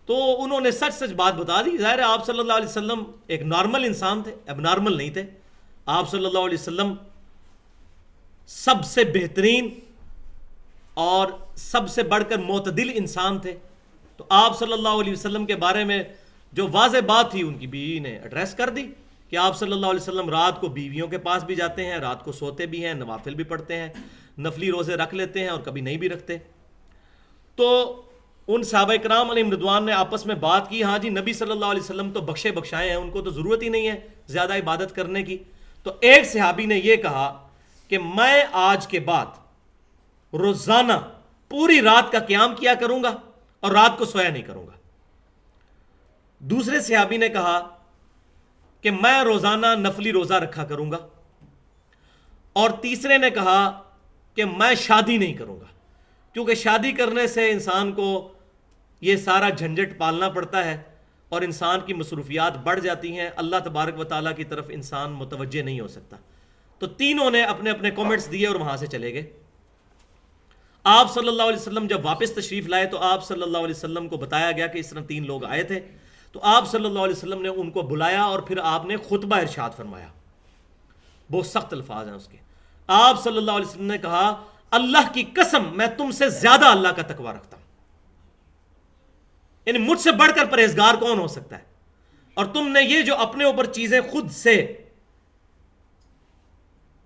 تو انہوں نے سچ سچ بات بتا دی۔ ظاہر ہے آپ صلی اللہ علیہ وسلم ایک نارمل انسان تھے، اب نارمل نہیں تھے۔ آپ صلی اللہ علیہ وسلم سب سے بہترین اور سب سے بڑھ کر معتدل انسان تھے، تو آپ صلی اللہ علیہ وسلم کے بارے میں جو واضح بات تھی ان کی بیوی نے ایڈریس کر دی کہ آپ صلی اللہ علیہ وسلم رات کو بیویوں کے پاس بھی جاتے ہیں، رات کو سوتے بھی ہیں، نوافل بھی پڑھتے ہیں، نفلی روزے رکھ لیتے ہیں اور کبھی نہیں بھی رکھتے۔ تو ان صحابہ کرام علیہم رضوان نے آپس میں بات کی، ہاں جی نبی صلی اللہ علیہ وسلم تو بخشے بخشائے ہیں، ان کو تو ضرورت ہی نہیں ہے زیادہ عبادت کرنے کی۔ تو ایک صحابی نے یہ کہا کہ میں آج کے بعد روزانہ پوری رات کا قیام کیا کروں گا اور رات کو سویا نہیں کروں گا۔ دوسرے صحابی نے کہا کہ میں روزانہ نفلی روزہ رکھا کروں گا، اور تیسرے نے کہا کہ میں شادی نہیں کروں گا، کیونکہ شادی کرنے سے انسان کو یہ سارا جھنجٹ پالنا پڑتا ہے اور انسان کی مصروفیات بڑھ جاتی ہیں، اللہ تبارک و تعالیٰ کی طرف انسان متوجہ نہیں ہو سکتا۔ تو تینوں نے اپنے اپنے کامنٹس دیے اور وہاں سے چلے گئے۔ آپ صلی اللہ علیہ وسلم جب واپس تشریف لائے تو آپ صلی اللہ علیہ وسلم کو بتایا گیا کہ اس طرح 3 لوگ آئے تھے، تو آپ صلی اللہ علیہ وسلم نے ان کو بلایا اور پھر آپ نے خطبہ ارشاد فرمایا، بہت سخت الفاظ ہیں اس کے۔ آپ صلی اللہ علیہ وسلم نے کہا اللہ کی قسم میں تم سے زیادہ اللہ کا تقوی رکھتا ہوں، یعنی مجھ سے بڑھ کر پرہیزگار کون ہو سکتا ہے، اور تم نے یہ جو اپنے اوپر چیزیں خود سے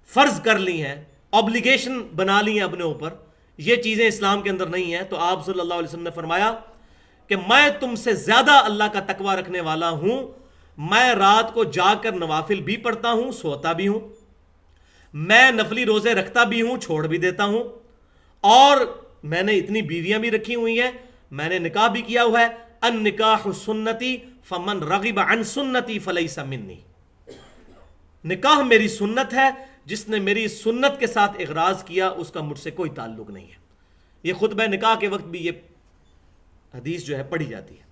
فرض کر لی ہیں، اوبلیگیشن بنا لی ہیں اپنے اوپر، یہ چیزیں اسلام کے اندر نہیں ہیں۔ تو آپ صلی اللہ علیہ وسلم نے فرمایا کہ میں تم سے زیادہ اللہ کا تقوی رکھنے والا ہوں، میں رات کو جاگ کر نوافل بھی پڑھتا ہوں، سوتا بھی ہوں، میں نفلی روزے رکھتا بھی ہوں، چھوڑ بھی دیتا ہوں، اور میں نے اتنی بیویاں بھی رکھی ہوئی ہیں، میں نے نکاح بھی کیا ہوا ہے۔ النکاح سنتی فمن رغب عن سنتی فلیس منی، نکاح میری سنت ہے، جس نے میری سنت کے ساتھ اغراض کیا اس کا مجھ سے کوئی تعلق نہیں ہے۔ یہ خطبہ نکاح کے وقت بھی یہ حدیث جو ہے پڑھی جاتی ہے۔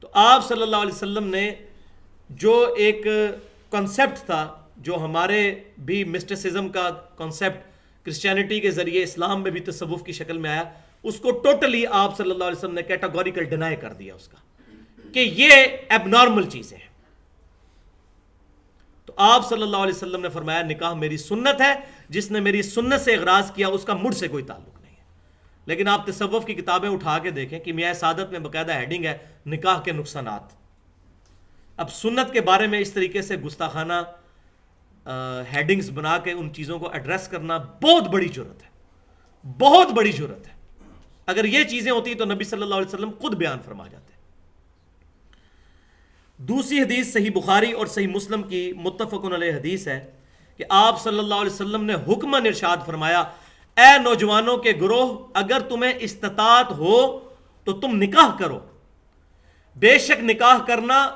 تو آپ صلی اللہ علیہ وسلم نے جو ایک کنسیپٹ تھا، جو ہمارے بھی مسٹسزم کا کنسیپٹ کرسچینٹی کے ذریعے اسلام میں بھی تصوف کی شکل میں آیا، اس کو ٹوٹلی آپ صلی اللہ علیہ وسلم نے کیٹاگوریکل ڈینائی کر دیا اس کا، کہ یہ ایب نارمل چیزیں ہیں۔ تو آپ صلی اللہ علیہ وسلم نے فرمایا نکاح میری سنت ہے، جس نے میری سنت سے اغراض کیا اس کا مجھ سے کوئی تعلق نہیں ہے۔ لیکن آپ تصوف کی کتابیں اٹھا کے دیکھیں کہ میاں سعادت میں باقاعدہ ہیڈنگ ہے نکاح کے نقصانات۔ اب سنت کے بارے میں اس طریقے سے گستاخانہ ہیڈنگز بنا کے ان چیزوں کو ایڈریس کرنا بہت بڑی جرت ہے، بہت بڑی جرت ہے۔ اگر یہ چیزیں ہوتی تو نبی صلی اللہ علیہ وسلم خود بیان فرما جاتے۔ دوسری حدیث صحیح بخاری اور صحیح مسلم کی متفقن علیہ حدیث ہے کہ آپ صلی اللہ علیہ وسلم نے حکماً ارشاد فرمایا، اے نوجوانوں کے گروہ، اگر تمہیں استطاعت ہو تو تم نکاح کرو، بے شک نکاح کرنا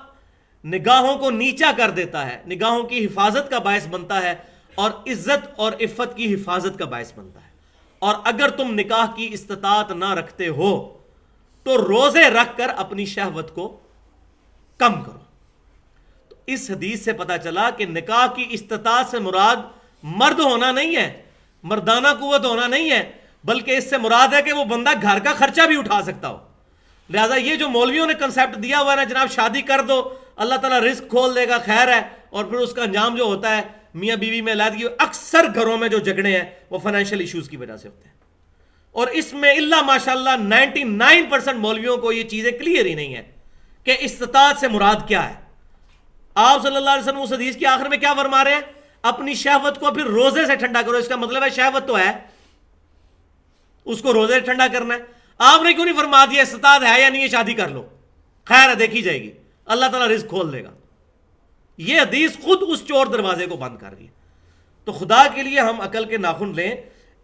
نگاہوں کو نیچا کر دیتا ہے، نگاہوں کی حفاظت کا باعث بنتا ہے، اور عزت اور عفت کی حفاظت کا باعث بنتا ہے، اور اگر تم نکاح کی استطاعت نہ رکھتے ہو تو روزے رکھ کر اپنی شہوت کو کم کرو۔ تو اس حدیث سے پتہ چلا کہ نکاح کی استطاعت سے مراد مرد ہونا نہیں ہے، مردانہ قوت ہونا نہیں ہے، بلکہ اس سے مراد ہے کہ وہ بندہ گھر کا خرچہ بھی اٹھا سکتا ہو۔ لہٰذا یہ جو مولویوں نے کنسیپٹ دیا ہوا ہے نا جناب شادی کر دو اللہ تعالیٰ رزق کھول دے گا، خیر ہے، اور پھر اس کا انجام جو ہوتا ہے میاں بیوی میں علیحدگی، اکثر گھروں میں جو جھگڑے ہیں وہ فائنینشیل ایشوز کی وجہ سے ہوتے ہیں. اور اس میں اللہ ماشاءاللہ 99% مولویوں کو یہ چیزیں کلیئر ہی نہیں ہے کہ استطاعت سے مراد کیا ہے. آپ صلی اللہ علیہ وسلم اس حدیث کے آخر میں کیا فرما رہے ہیں؟ اپنی شہوت کو پھر روزے سے ٹھنڈا کرو. اس کا مطلب ہے شہوت تو ہے، اس کو روزے سے ٹھنڈا کرنا ہے. آپ نے کیوں نہیں فرما دیا استطاعت ہے یا نہیں ہے شادی کر لو، خیر ہے دیکھی جائے گی، اللہ تعالیٰ رزق کھول دے گا. یہ حدیث خود اس چور دروازے کو بند کر رہی ہے. تو خدا کے لیے ہم عقل کے ناخن لیں.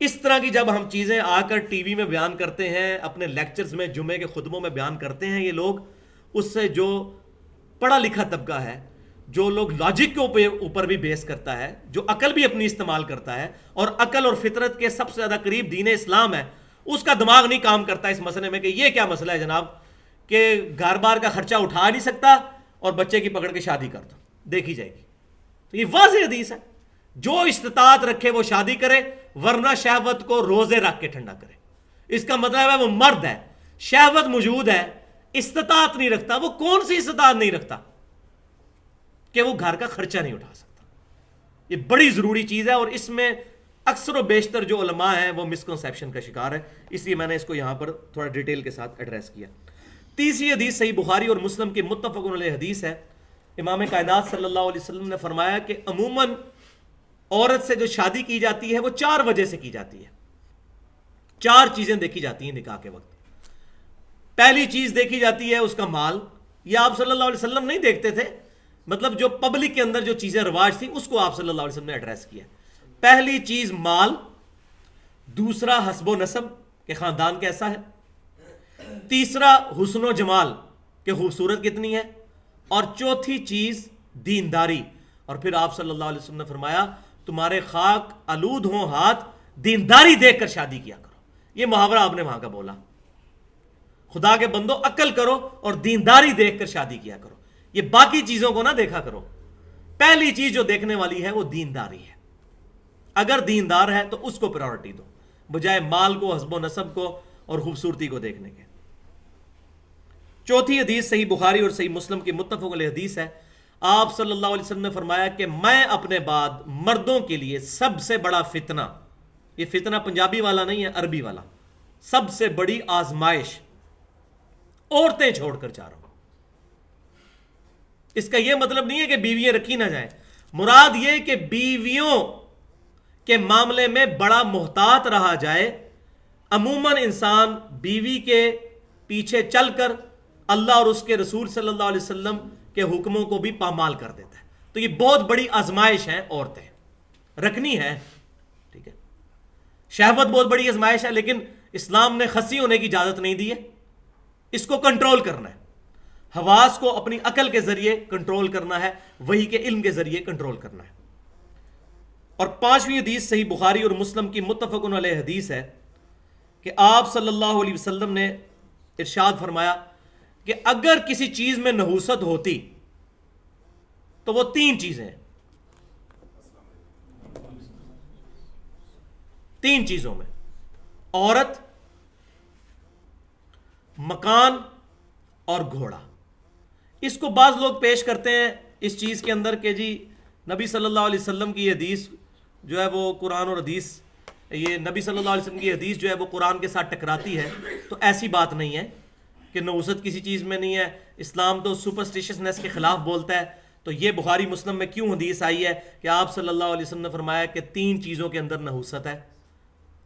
اس طرح کی جب ہم چیزیں آ کر ٹی وی میں بیان کرتے ہیں، اپنے لیکچرز میں، جمعے کے خطبوں میں بیان کرتے ہیں، یہ لوگ اس سے جو پڑھا لکھا طبقہ ہے، جو لوگ لاجک کے اوپر بھی بیس کرتا ہے، جو عقل بھی اپنی استعمال کرتا ہے اور عقل اور فطرت کے سب سے زیادہ قریب دین اسلام ہے، اس کا دماغ نہیں کام کرتا اس مسئلے میں کہ یہ کیا مسئلہ ہے جناب کہ گھر بار کا خرچہ اٹھا نہیں سکتا اور بچے کی پکڑ کے شادی کر دو، دیکھی جائے گی. تو یہ واضح حدیث ہے، جو استطاعت رکھے وہ شادی کرے، ورنہ شہوت کو روزے رکھ کے ٹھنڈا کرے. اس کا مطلب ہے وہ مرد ہے، شہوت موجود ہے، استطاعت نہیں رکھتا. وہ کون سی استطاعت نہیں رکھتا کہ وہ گھر کا خرچہ نہیں اٹھا سکتا. یہ بڑی ضروری چیز ہے اور اس میں اکثر و بیشتر جو علماء ہیں وہ مسکنسیپشن کا شکار ہے، اس لیے میں نے اس کو یہاں پر تھوڑا ڈیٹیل کے ساتھ ایڈریس کیا. تیسری حدیث صحیح بخاری اور مسلم کی متفق علیہ حدیث ہے. امام کائنات صلی اللہ علیہ وسلم نے فرمایا کہ عموماً عورت سے جو شادی کی جاتی ہے وہ 4 وجہ سے کی جاتی ہے. 4 چیزیں دیکھی جاتی ہیں نکاح کے وقت. پہلی چیز دیکھی جاتی ہے اس کا مال. یہ آپ صلی اللہ علیہ وسلم نہیں دیکھتے تھے، مطلب جو پبلک کے اندر جو چیزیں رواج تھیں اس کو آپ صلی اللہ علیہ وسلم نے ایڈریس کیا. پہلی چیز مال، دوسرا حسب و نسب کہ خاندان کیسا ہے، تیسرا حسن و جمال کہ خوبصورت کتنی ہے، اور چوتھی چیز دینداری. اور پھر آپ صلی اللہ علیہ وسلم نے فرمایا تمہارے خاک آلود ہوں ہاتھ، دینداری دیکھ کر شادی کیا کرو. یہ محاورہ آپ نے وہاں کا بولا. خدا کے بندو عقل کرو اور دینداری دیکھ کر شادی کیا کرو، یہ باقی چیزوں کو نہ دیکھا کرو. پہلی چیز جو دیکھنے والی ہے وہ دینداری ہے. اگر دیندار ہے تو اس کو پرائورٹی دو بجائے مال کو، حسب و نسب کو اور خوبصورتی کو دیکھنے کے. چوتھی حدیث صحیح بخاری اور صحیح مسلم کی متفق علیہ حدیث ہے. آپ صلی اللہ علیہ وسلم نے فرمایا کہ میں اپنے بعد مردوں کے لیے سب سے بڑا فتنہ، یہ فتنہ پنجابی والا نہیں ہے، عربی والا، سب سے بڑی آزمائش عورتیں چھوڑ کر جا رہا ہوں. اس کا یہ مطلب نہیں ہے کہ بیویاں رکھی نہ جائیں، مراد یہ کہ بیویوں کے معاملے میں بڑا محتاط رہا جائے. عموماً انسان بیوی کے پیچھے چل کر اللہ اور اس کے رسول صلی اللہ علیہ وسلم کے حکموں کو بھی پامال کر دیتا ہے. تو یہ بہت بڑی آزمائش ہے، عورتیں رکھنی ہے، ٹھیک ہے. شہوت بہت بڑی آزمائش ہے، لیکن اسلام نے خسی ہونے کی اجازت نہیں دی ہے. اس کو کنٹرول کرنا ہے، حواس کو اپنی عقل کے ذریعے کنٹرول کرنا ہے، وحی کے علم کے ذریعے کنٹرول کرنا ہے. اور 5ویں حدیث صحیح بخاری اور مسلم کی متفق علیہ حدیث ہے کہ آپ صلی اللہ علیہ وسلم نے ارشاد فرمایا کہ اگر کسی چیز میں نحوست ہوتی تو وہ 3 چیزیں ہیں. 3 چیزوں میں: عورت، مکان اور گھوڑا. اس کو بعض لوگ پیش کرتے ہیں اس چیز کے اندر کہ جی نبی صلی اللہ علیہ وسلم کی حدیث جو ہے وہ قرآن اور حدیث، یہ نبی صلی اللہ علیہ وسلم کی حدیث جو ہے وہ قرآن کے ساتھ ٹکراتی ہے. تو ایسی بات نہیں ہے کہ نحوست کسی چیز میں نہیں ہے. اسلام تو سپرسٹیشنس کے خلاف بولتا ہے. تو یہ بخاری مسلم میں کیوں حدیث آئی ہے کہ آپ صلی اللہ علیہ وسلم نے فرمایا کہ 3 چیزوں کے اندر نحوست ہے: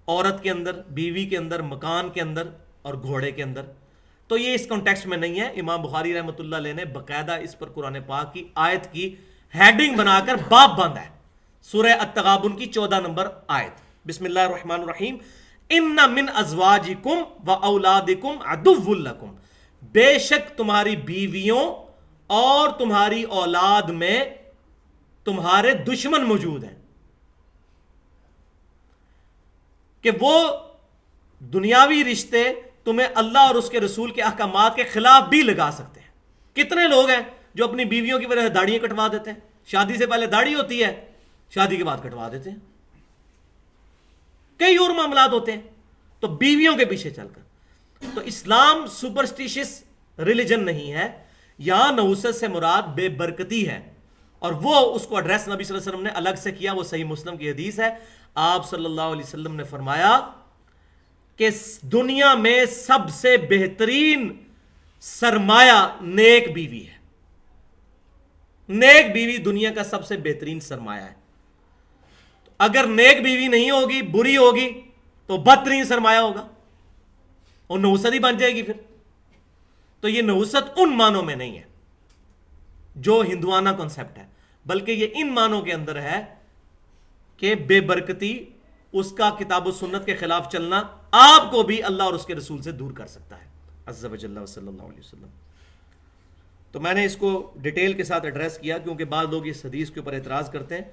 عورت کے اندر، بیوی کے اندر، مکان کے اندر اور گھوڑے کے اندر. تو یہ اس کانٹیکسٹ میں نہیں ہے. امام بخاری رحمۃ اللہ علیہ نے باقاعدہ اس پر قرآن پاک کی آیت کی ہیڈنگ بنا کر باب باندھا ہے. سورہ التغابن کی 14 نمبر آیت. بسم اللہ الرحمن الرحیم. ان من ازواجکم و اولادکم عدو لکم، بے شک تمہاری بیویوں اور تمہاری اولاد میں تمہارے دشمن موجود ہیں. کہ وہ دنیاوی رشتے تمہیں اللہ اور اس کے رسول کے احکامات کے خلاف بھی لگا سکتے ہیں. کتنے لوگ ہیں جو اپنی بیویوں کی وجہ سے داڑیاں کٹوا دیتے ہیں؟ شادی سے پہلے داڑھی ہوتی ہے، شادی کے بعد کٹوا دیتے ہیں. کئی اور معاملات ہوتے ہیں. تو بیویوں کے پیچھے چل کر. تو اسلام سپرسٹیشس ریلیجن نہیں ہے. یہاں نحوست سے مراد بے برکتی ہے. اور وہ اس کو ایڈریس نبی صلی اللہ علیہ وسلم نے الگ سے کیا. وہ صحیح مسلم کی حدیث ہے. آپ صلی اللہ علیہ وسلم نے فرمایا کہ دنیا میں سب سے بہترین سرمایہ نیک بیوی ہے. نیک بیوی دنیا کا سب سے بہترین سرمایہ ہے. اگر نیک بیوی نہیں ہوگی، بری ہوگی، تو بدترین سرمایہ ہوگا اور نحوست ہی بن جائے گی پھر. تو یہ نحوست ان معنوں میں نہیں ہے جو ہندوانہ کنسپٹ ہے، بلکہ یہ ان معنوں کے اندر ہے کہ بے برکتی، اس کا کتاب و سنت کے خلاف چلنا آپ کو بھی اللہ اور اس کے رسول سے دور کر سکتا ہے عز و جل صلی اللہ علیہ وسلم. تو میں نے اس کو ڈیٹیل کے ساتھ ایڈریس کیا کیونکہ بعض لوگ اس حدیث کے اوپر اعتراض کرتے ہیں،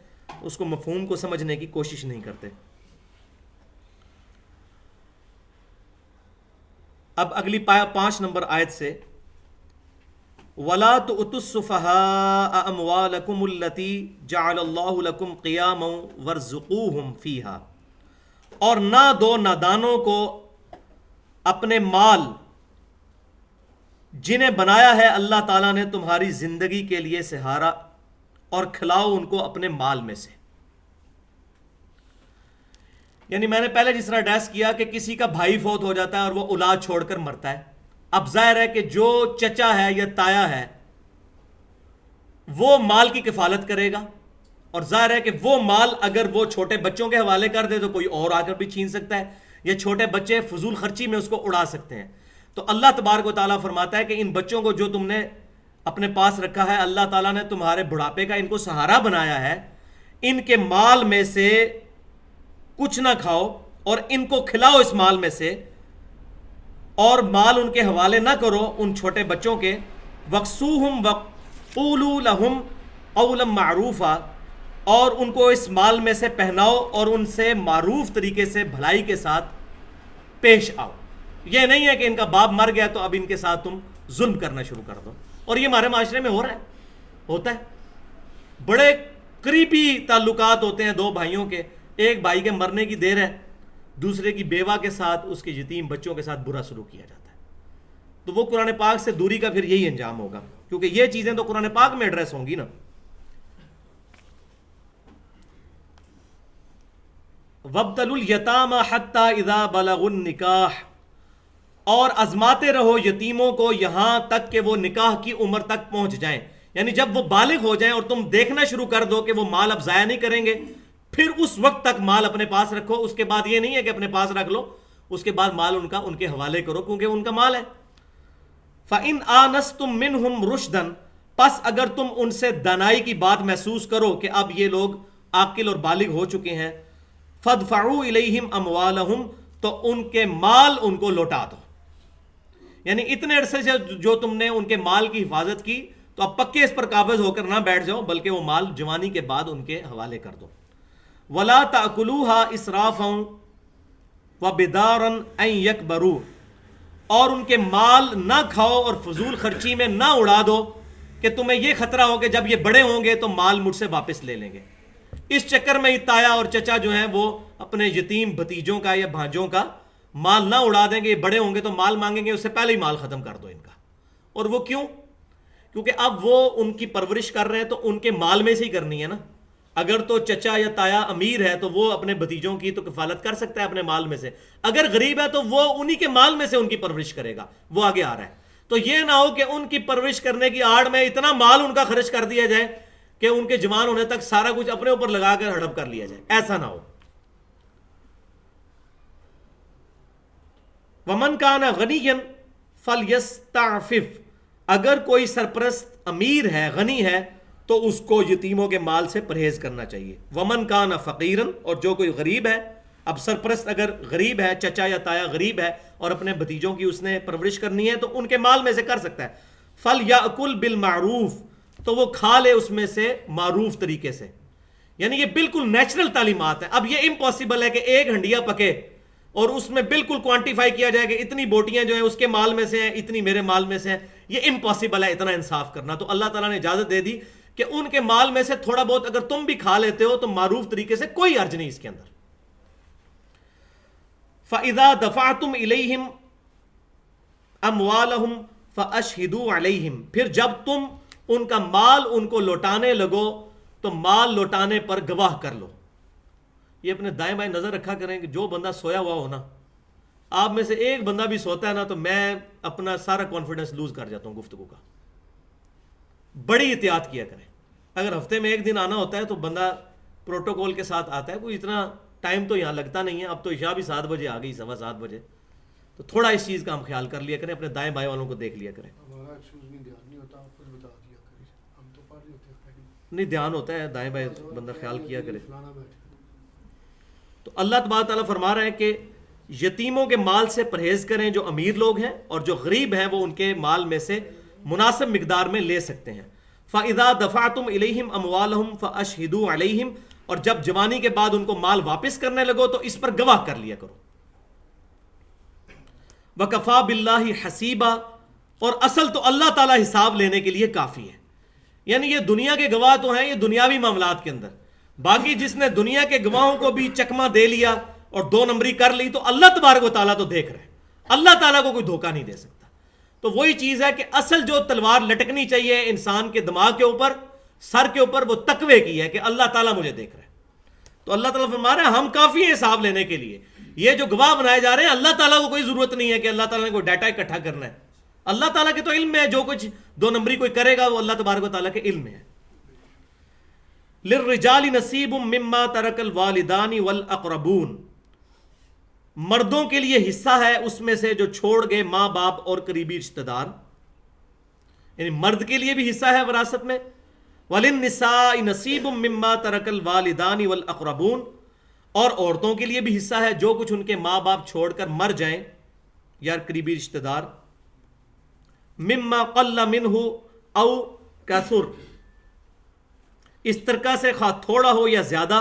اس کو مفہوم کو سمجھنے کی کوشش نہیں کرتے. اب اگلی 5 نمبر آیت سے وَلَا تُؤْتُوا السُّفَهَاءَ أَمْوَالَكُمُ الَّتِي جَعَلَ اللَّهُ لَكُمْ قِيَامًا وَارْزُقُوهُمْ فِيهَا، اور نہ دو نادانوں کو اپنے مال جنہیں بنایا ہے اللہ تعالیٰ نے تمہاری زندگی کے لیے سہارا، اور کھلاؤ ان کو اپنے مال میں سے. یعنی میں نے پہلے جس طرح ایڈریس کیا کہ کسی کا بھائی فوت ہو جاتا ہے اور وہ اولاد چھوڑ کر مرتا ہے. اب ظاہر ہے کہ جو چچا ہے یا تایا ہے وہ مال کی کفالت کرے گا، اور ظاہر ہے کہ وہ مال اگر وہ چھوٹے بچوں کے حوالے کر دے تو کوئی اور آ کر بھی چھین سکتا ہے، یا چھوٹے بچے فضول خرچی میں اس کو اڑا سکتے ہیں. تو اللہ تبارک و تعالیٰ فرماتا ہے کہ ان بچوں کو جو تم نے اپنے پاس رکھا ہے، اللہ تعالیٰ نے تمہارے بڑھاپے کا ان کو سہارا بنایا ہے، ان کے مال میں سے کچھ نہ کھاؤ اور ان کو کھلاؤ اس مال میں سے، اور مال ان کے حوالے نہ کرو ان چھوٹے بچوں کے. وَقْسُوهُمْ وَقُولُوا لَهُمْ قَوْلًا مَعْرُوفًا، اور ان کو اس مال میں سے پہناؤ اور ان سے معروف طریقے سے بھلائی کے ساتھ پیش آؤ. یہ نہیں ہے کہ ان کا باپ مر گیا تو اب ان کے ساتھ تم ظلم کرنا شروع کر دو. اور یہ ہمارے معاشرے میں ہو رہا ہے، ہوتا ہے. بڑے قریبی تعلقات ہوتے ہیں دو بھائیوں کے، ایک بھائی کے مرنے کی دیر ہے، دوسرے کی بیوہ کے ساتھ، اس کے یتیم بچوں کے ساتھ برا سلوک کیا جاتا ہے. تو وہ قرآن پاک سے دوری کا پھر یہی انجام ہوگا، کیونکہ یہ چیزیں تو قرآن پاک میں ایڈریس ہوں گی نا. وَابْتَلُوا الْيَتَامَى حَتَّى إِذَا بَلَغُوا النِّكَاحَ، اور آزماتے رہو یتیموں کو یہاں تک کہ وہ نکاح کی عمر تک پہنچ جائیں. یعنی جب وہ بالغ ہو جائیں اور تم دیکھنا شروع کر دو کہ وہ مال اب ضائع نہیں کریں گے، پھر اس وقت تک مال اپنے پاس رکھو. اس کے بعد یہ نہیں ہے کہ اپنے پاس رکھ لو، اس کے بعد مال ان کے حوالے کرو کیونکہ ان کا مال ہے. فَإِنْ آنَسْتُم مِّنْهُمْ رُشْدًا، پس اگر تم ان سے دانائی کی بات محسوس کرو کہ اب یہ لوگ عاقل اور بالغ ہو چکے ہیں، فَادْفَعُوا إِلَيْهِمْ أَمْوَالَهُمْ، تو ان کے مال ان کو لوٹا دو. یعنی اتنے عرصے سے جو تم نے ان کے مال کی حفاظت کی، تو اب پکے اس پر قابض ہو کر نہ بیٹھ جاؤ، بلکہ وہ مال جوانی کے بعد ان کے حوالے کر دو. وَلَا تَأْكُلُوهَا إِسْرَافًا وَبِدَارًا أَن يَكْبَرُوا، اور ان کے مال نہ کھاؤ اور فضول خرچی میں نہ اڑا دو کہ تمہیں یہ خطرہ ہو کہ جب یہ بڑے ہوں گے تو مال مجھ سے واپس لے لیں گے. اس چکر میں تایا اور چچا جو ہیں وہ اپنے یتیم بھتیجوں کا یا بھانجوں کا مال نہ اڑا دیں گے. یہ بڑے ہوں گے تو مال مانگیں گے، اس سے پہلے ہی مال ختم کر دو ان کا. اور وہ کیوں؟ کیونکہ اب وہ ان کی پرورش کر رہے ہیں تو ان کے مال میں سے ہی کرنی ہے نا. اگر تو چچا یا تایا امیر ہے تو وہ اپنے بھتیجوں کی تو کفالت کر سکتا ہے اپنے مال میں سے، اگر غریب ہے تو وہ انہی کے مال میں سے ان کی پرورش کرے گا. وہ آگے آ رہا ہے. تو یہ نہ ہو کہ ان کی پرورش کرنے کی آڑ میں اتنا مال ان کا خرچ کر دیا جائے کہ ان کے جوان ہونے تک سارا کچھ اپنے اوپر لگا کر ہڑپ کر لیا جائے. ایسا نہ ہو. وَمَنْ كَانَ غَنِيًّا فَلْيَسْتَعْفِفْ، اگر کوئی سرپرست امیر ہے، غنی ہے، تو اس کو یتیموں کے مال سے پرہیز کرنا چاہیے. وَمَنْ كَانَ فَقِيرًا، اور جو کوئی غریب ہے. اب سرپرست اگر غریب ہے، چچا یا تایا غریب ہے اور اپنے بھتیجوں کی اس نے پرورش کرنی ہے تو ان کے مال میں سے کر سکتا ہے. فَلْيَأْكُلْ بِالْمَعْرُوفِ، تو وہ کھا لے اس میں سے معروف طریقے سے. یعنی یہ بالکل نیچرل تعلیمات ہیں. اب یہ امپاسبل ہے کہ ایک ہنڈیا پکے اور اس میں بالکل کوانٹیفائی کیا جائے کہ اتنی بوٹیاں جو ہیں اس کے مال میں سے ہیں، اتنی میرے مال میں سے ہیں. یہ امپاسبل ہے اتنا انصاف کرنا. تو اللہ تعالیٰ نے اجازت دے دی کہ ان کے مال میں سے تھوڑا بہت اگر تم بھی کھا لیتے ہو تو معروف طریقے سے، کوئی حرج نہیں اس کے اندر. فَإِذَا دَفَعْتُمْ إِلَيْهِمْ أَمْوَالَهُمْ فَأَشْهِدُوا عَلَيْهِمْ، پھر جب تم ان کا مال ان کو لوٹانے لگو تو مال لوٹانے پر گواہ کر لو. یہ اپنے دائیں بائیں نظر رکھا کریں کہ جو بندہ سویا ہوا ہو نا, آپ میں سے ایک بندہ بھی سوتا ہے نا تو میں اپنا سارا کانفیڈنس لوز کر جاتا ہوں گفتگو کا. بڑی احتیاط کیا کریں. اگر ہفتے میں ایک دن آنا ہوتا ہے تو بندہ پروٹوکول کے ساتھ آتا ہے, کوئی اتنا ٹائم تو یہاں لگتا نہیں ہے. اب تو عشاء بھی 7 بجے آ گئی, 7:15 بجے, تو تھوڑا اس چیز کا ہم خیال کر لیا کریں, اپنے دائیں بائیں والوں کو دیکھ لیا کریں. نہیں دھیان ہوتا ہے, دائیں بائیں بندہ خیال کیا کرے. تو اللہ تبارک تعالیٰ فرما رہا ہے کہ یتیموں کے مال سے پرہیز کریں جو امیر لوگ ہیں, اور جو غریب ہیں وہ ان کے مال میں سے مناسب مقدار میں لے سکتے ہیں. فَإِذَا دَفَعْتُمْ إِلَيْهِمْ أَمْوَالَهُمْ فَأَشْهِدُوا عَلَيْهِمْ, اور جب جوانی کے بعد ان کو مال واپس کرنے لگو تو اس پر گواہ کر لیا کرو. وَكَفَى بِاللَّهِ حَسِيبًا, اور اصل تو اللہ تعالیٰ حساب لینے کے لیے کافی ہے. یعنی یہ دنیا کے گواہ تو ہیں, یہ دنیاوی معاملات کے اندر. باقی جس نے دنیا کے گواہوں کو بھی چکما دے لیا اور 2 نمبری کر لی, تو اللہ تبارک و تعالیٰ تو دیکھ رہے ہیں, اللہ تعالیٰ کو کوئی دھوکہ نہیں دے سکتا. تو وہی چیز ہے کہ اصل جو تلوار لٹکنی چاہیے انسان کے دماغ کے اوپر, سر کے اوپر, وہ تقوی کی ہے کہ اللہ تعالیٰ مجھے دیکھ رہا ہے. تو اللہ تعالیٰ فرما رہا ہے ہم کافی ہیں حساب لینے کے لیے. یہ جو گواہ بنائے جا رہے ہیں, اللہ تعالیٰ کو کوئی ضرورت نہیں ہے کہ اللہ تعالیٰ نے کوئی ڈیٹا اکٹھا کرنا ہے. اللہ تعالیٰ کے تو علم ہے, جو کچھ 2 نمبری کوئی کرے گا وہ اللہ تبارک و تعالیٰ کے علم ہے. لِلرِّجَالِ نَصِيبٌ مِّمَّا تَرَكَ الْوَالِدَانِ وَالْأَقْرَبُونَ, مردوں کے لیے حصہ ہے اس میں سے جو چھوڑ گئے ماں باپ اور قریبی رشتہ دار. یعنی مرد کے لیے بھی حصہ ہے وراثت میں. وَلِلنِّسَاءِ نَصِيبٌ مِّمَّا تَرَكَ الْوَالِدَانِ وَالْأَقْرَبُونَ, اور عورتوں کے لیے بھی حصہ ہے جو کچھ ان کے ماں باپ چھوڑ کر مر جائیں یا قریبی رشتہ دار. مِمَّا قَلَّ مِنْهُ أَوْ كَثُرَ, اس طرح سے خواہ تھوڑا ہو یا زیادہ,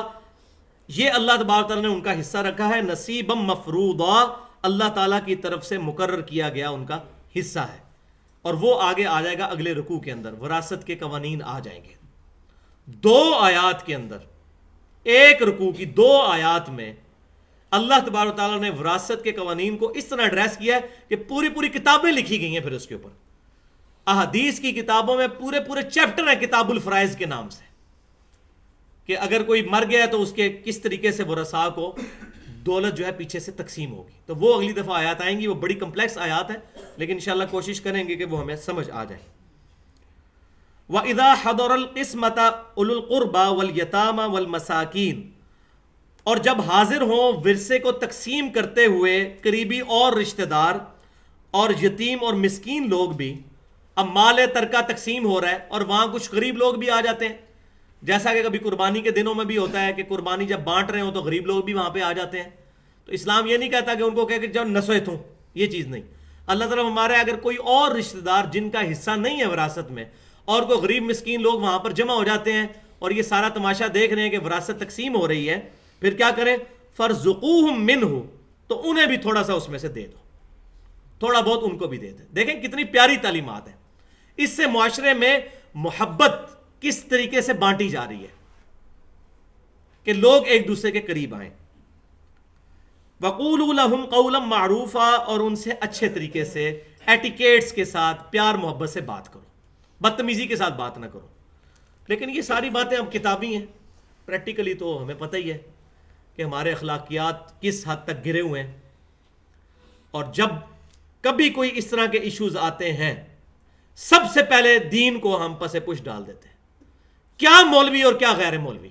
یہ اللہ تبارک تعالیٰ نے ان کا حصہ رکھا ہے. نصیبا مفروضا, اللہ تعالیٰ کی طرف سے مقرر کیا گیا ان کا حصہ ہے. اور وہ آگے آ جائے گا اگلے رکوع کے اندر, وراثت کے قوانین آ جائیں گے. 2 آیات کے اندر, ایک رکوع کی 2 آیات میں اللہ تبارک تعالیٰ نے وراثت کے قوانین کو اس طرح ایڈریس کیا ہے کہ پوری کتابیں لکھی گئی ہیں. پھر اس کے اوپر احادیث کی کتابوں میں پورے چیپٹر ہیں کتاب الفرائض کے نام سے, کہ اگر کوئی مر گیا تو اس کے کس طریقے سے ورثاء کو دولت جو ہے پیچھے سے تقسیم ہوگی. تو وہ اگلی دفعہ آیات آئیں گی, وہ بڑی کمپلیکس آیات ہیں, لیکن انشاءاللہ کوشش کریں گے کہ وہ ہمیں سمجھ آ جائے. وَإِذَا حَضَرَ الْقِسْمَةَ أُولُو الْقُرْبَى وَالْيَتَامَى وَالْمَسَاكِينَ, اور جب حاضر ہوں ورثے کو تقسیم کرتے ہوئے قریبی اور رشتہ دار اور یتیم اور مسکین لوگ بھی. اب مال ترکہ تقسیم ہو رہا ہے اور وہاں کچھ غریب لوگ بھی آ جاتے ہیں, جیسا کہ کبھی قربانی کے دنوں میں بھی ہوتا ہے کہ قربانی جب بانٹ رہے ہوں تو غریب لوگ بھی وہاں پہ آ جاتے ہیں. تو اسلام یہ نہیں کہتا کہ ان کو کہہ کہ جب نسویت ہوں, یہ چیز نہیں. اللہ تعالیٰ ہمارا اگر کوئی اور رشتہ دار جن کا حصہ نہیں ہے وراثت میں, اور کوئی غریب مسکین لوگ وہاں پر جمع ہو جاتے ہیں اور یہ سارا تماشا دیکھ رہے ہیں کہ وراثت تقسیم ہو رہی ہے, پھر کیا کریں؟ فَارْزُقُوهُم مِّنْهُ, تو انہیں بھی تھوڑا سا اس میں سے دے دو, تھوڑا بہت ان کو بھی دے دیں. دیکھیں کتنی پیاری تعلیمات ہیں. اس سے معاشرے میں محبت کس طریقے سے بانٹی جا رہی ہے کہ لوگ ایک دوسرے کے قریب آئیں. وَقُولُوا لَهُمْ قَوْلًا مَعْرُوفًا, اور ان سے اچھے طریقے سے ایٹیکیٹس کے ساتھ پیار محبت سے بات کرو, بدتمیزی کے ساتھ بات نہ کرو. لیکن یہ ساری باتیں اب کتابی ہیں, پریکٹیکلی تو ہمیں پتہ ہی ہے کہ ہمارے اخلاقیات کس حد تک گرے ہوئے ہیں. اور جب کبھی کوئی اس طرح کے ایشوز آتے ہیں, سب سے پہلے دین کو ہم پس پش ڈال دیتے ہیں. کیا مولوی اور کیا غیر مولوی,